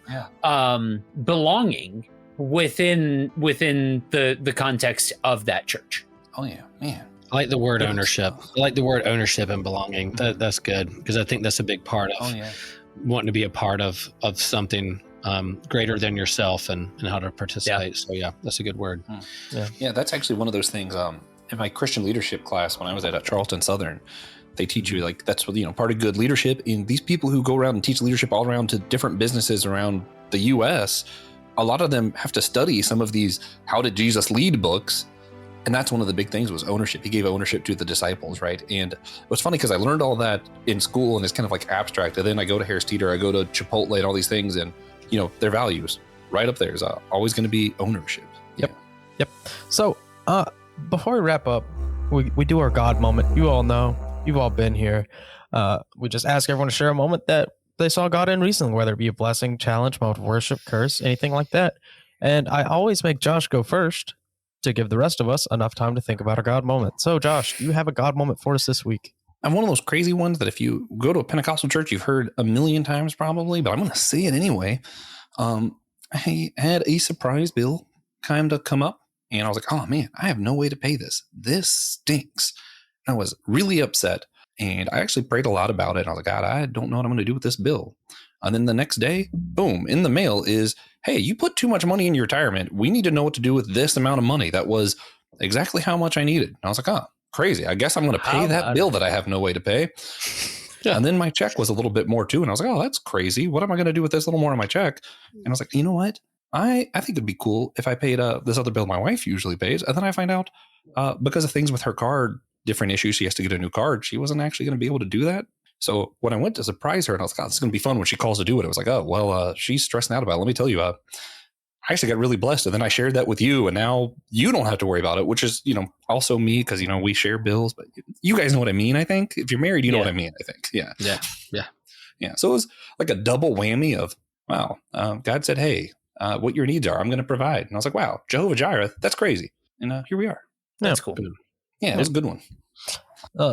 belonging within the context of that church. Oh yeah, man. I like the word ownership. I like the word ownership and belonging. That's good, because I think that's a big part of wanting to be a part of something greater than yourself and how to participate. So yeah, that's a good word. Yeah, that's actually one of those things. In my Christian leadership class when I was at Charleston Southern, they teach you like that's what part of good leadership. In these people who go around and teach leadership all around to different businesses around the U.S., a lot of them have to study some of these "How did Jesus lead" books. And that's one of the big things was ownership. He gave ownership to the disciples, right? And it was funny because I learned all that in school and it's kind of like abstract. And then I go to Harris Teeter, I go to Chipotle and all these things, and their values right up there is always going to be ownership. Yep. So before we wrap up, we do our God moment. You all know, you've all been here. We just ask everyone to share a moment that they saw God in recently, whether it be a blessing, challenge, moment of worship, curse, anything like that. And I always make Josh go first to give the rest of us enough time to think about our God moment. So, Josh, do you have a God moment for us this week? I'm one of those crazy ones that if you go to a Pentecostal church, you've heard a million times probably, but I'm going to say it anyway. I had a surprise bill kind of come up, and I was like, oh man, I have no way to pay this. This stinks. I was really upset, and I actually prayed a lot about it. And I was like, God, I don't know what I'm going to do with this bill. And then the next day, boom, in the mail is, hey, you put too much money in your retirement. We need to know what to do with this amount of money. That was exactly how much I needed. And I was like, oh, crazy. I guess I'm going to pay that bill that I have no way to pay. And then my check was a little bit more too. And I was like, oh, that's crazy. What am I going to do with this little more on my check? And I was like, you know what? I think it'd be cool if I paid this other bill my wife usually pays. And then I find out because of things with her card, different issues, she has to get a new card. She wasn't actually going to be able to do that. So when I went to surprise her and I was like, oh, this is going to be fun when she calls to do it. I was like, oh, well, she's stressing out about it. Let me tell you, I actually got really blessed. And then I shared that with you. And now you don't have to worry about it, which is, also me because, we share bills. But you guys know what I mean, I think. If you're married, you know what I mean, I think. Yeah. So it was like a double whammy of, wow, God said, hey, what your needs are, I'm going to provide. And I was like, wow, Jehovah Jireh, that's crazy. And here we are. That's cool. Yeah, it was a good one.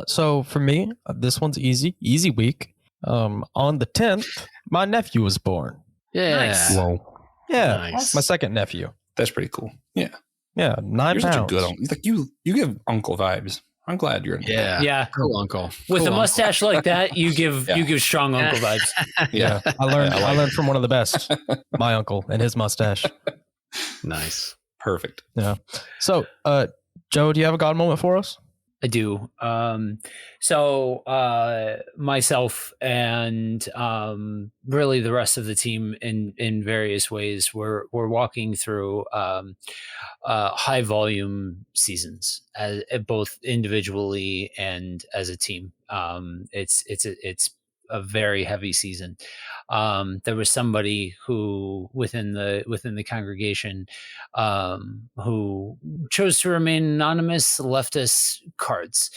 So for me, this one's easy week. On the 10th, my nephew was born. Yeah. Nice. Whoa. Yeah. Nice. My second nephew. That's pretty cool. Yeah. Yeah. 9 You're pounds. such a good uncle. Like you give uncle vibes. I'm glad you're an uncle. Yeah. Cool uncle. With cool a mustache uncle. like that, you give strong uncle vibes. Yeah. I learned from one of the best, my uncle and his mustache. Nice. Perfect. Yeah. So, Joe, do you have a God moment for us? I do. So myself and really the rest of the team in various ways, we're walking through high volume seasons, both individually and as a team. It's a very heavy season. There was somebody who within the congregation who chose to remain anonymous, left us cards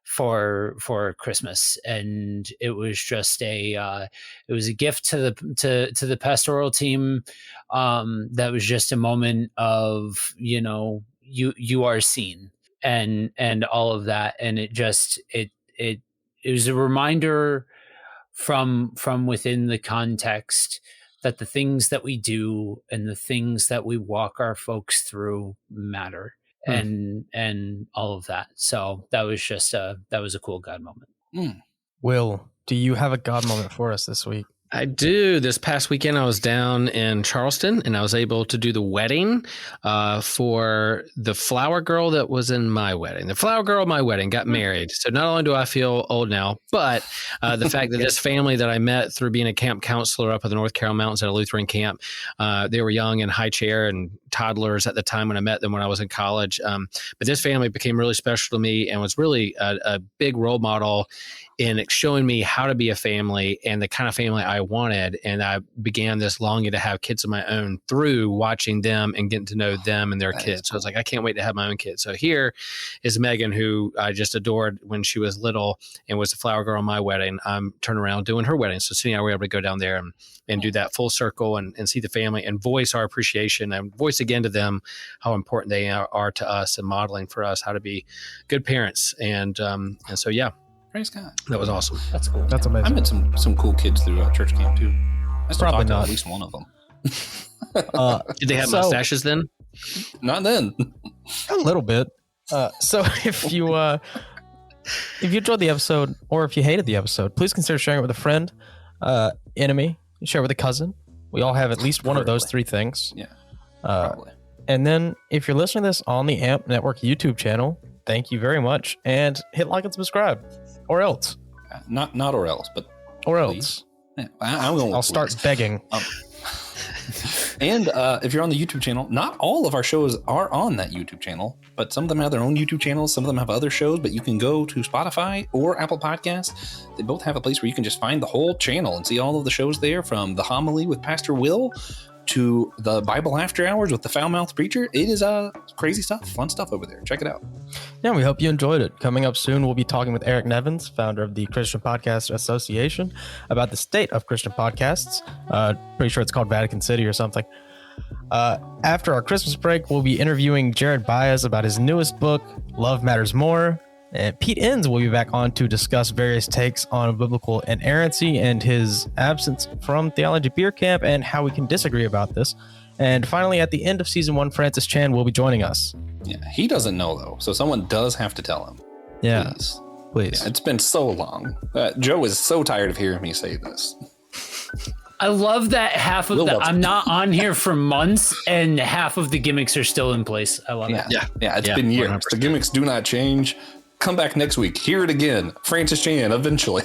for Christmas, and it was just it was a gift to the pastoral team. That was just a moment of you are seen and all of that, and it was a reminder from within the context that the things that we do and the things that we walk our folks through matter, and all of that. So that was just that was a cool God moment. Will, do you have a God moment for us this week? I do. This past weekend, I was down in Charleston, and I was able to do the wedding for the flower girl that was in my wedding. The flower girl at my wedding got married. So not only do I feel old now, but the fact that this family that I met through being a camp counselor up at the North Carolina Mountains at a Lutheran camp, they were young and high chair and toddlers at the time when I met them when I was in college. But this family became really special to me and was really a big role model in showing me how to be a family and the kind of family I wanted. And I began this longing to have kids of my own through watching them and getting to know them and their kids. So I was like, I can't wait to have my own kids. So here is Megan, who I just adored when she was little and was the flower girl on my wedding. I'm turning around doing her wedding. So Cindy and I were able to go down there and do that full circle and see the family and voice our appreciation and voice again to them how important they are to us and modeling for us how to be good parents. And so, yeah. Praise God. That was awesome. That's cool. That's amazing. I met some cool kids through church camp too. I still Probably talk to not. at least one of them. Did they have mustaches then? Not then. A little bit. So if you enjoyed the episode or if you hated the episode, please consider sharing it with a friend. enemy. You share with a cousin. We all have at least one of those three things. Yeah, probably. And then if you're listening to this on the AMP Network YouTube channel, thank you very much. And hit like and subscribe. Or else. Not or else, but or please. else. Yeah, I'll start begging. And if you're on the YouTube channel, not all of our shows are on that YouTube channel, but some of them have their own YouTube channels. Some of them have other shows, but you can go to Spotify or Apple Podcasts. They both have a place where you can just find the whole channel and see all of the shows there, from the homily with Pastor Will to the Bible After Hours with the foul-mouthed preacher. It is crazy stuff, fun stuff over there. Check it out. Yeah, we hope you enjoyed it. Coming up soon, we'll be talking with Eric Nevins, founder of the Christian Podcast Association, about the state of Christian podcasts. Pretty sure it's called Vatican City or something. After our Christmas break, we'll be interviewing Jared Baez about his newest book, Love Matters More. And Pete Enns will be back on to discuss various takes on biblical inerrancy and his absence from Theology Beer Camp and how we can disagree about this. And finally, at the end of season 1, Francis Chan will be joining us. Yeah, he doesn't know, though, so someone does have to tell him. Yeah, please. Yeah, it's been so long. Joe is so tired of hearing me say this. I love that half of I'm not on here for months and half of the gimmicks are still in place. I love it. Yeah, it's been years. 100%. The gimmicks do not change. Come back next week. Hear it again. Francis Chan, eventually.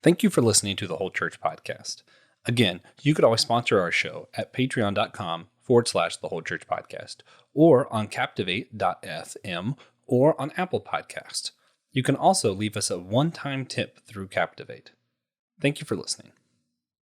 Thank you for listening to the Whole Church Podcast. Again, you could always sponsor our show at patreon.com/the Whole Church Podcast, or on captivate.fm, or on Apple Podcasts. You can also leave us a one-time tip through Captivate. Thank you for listening.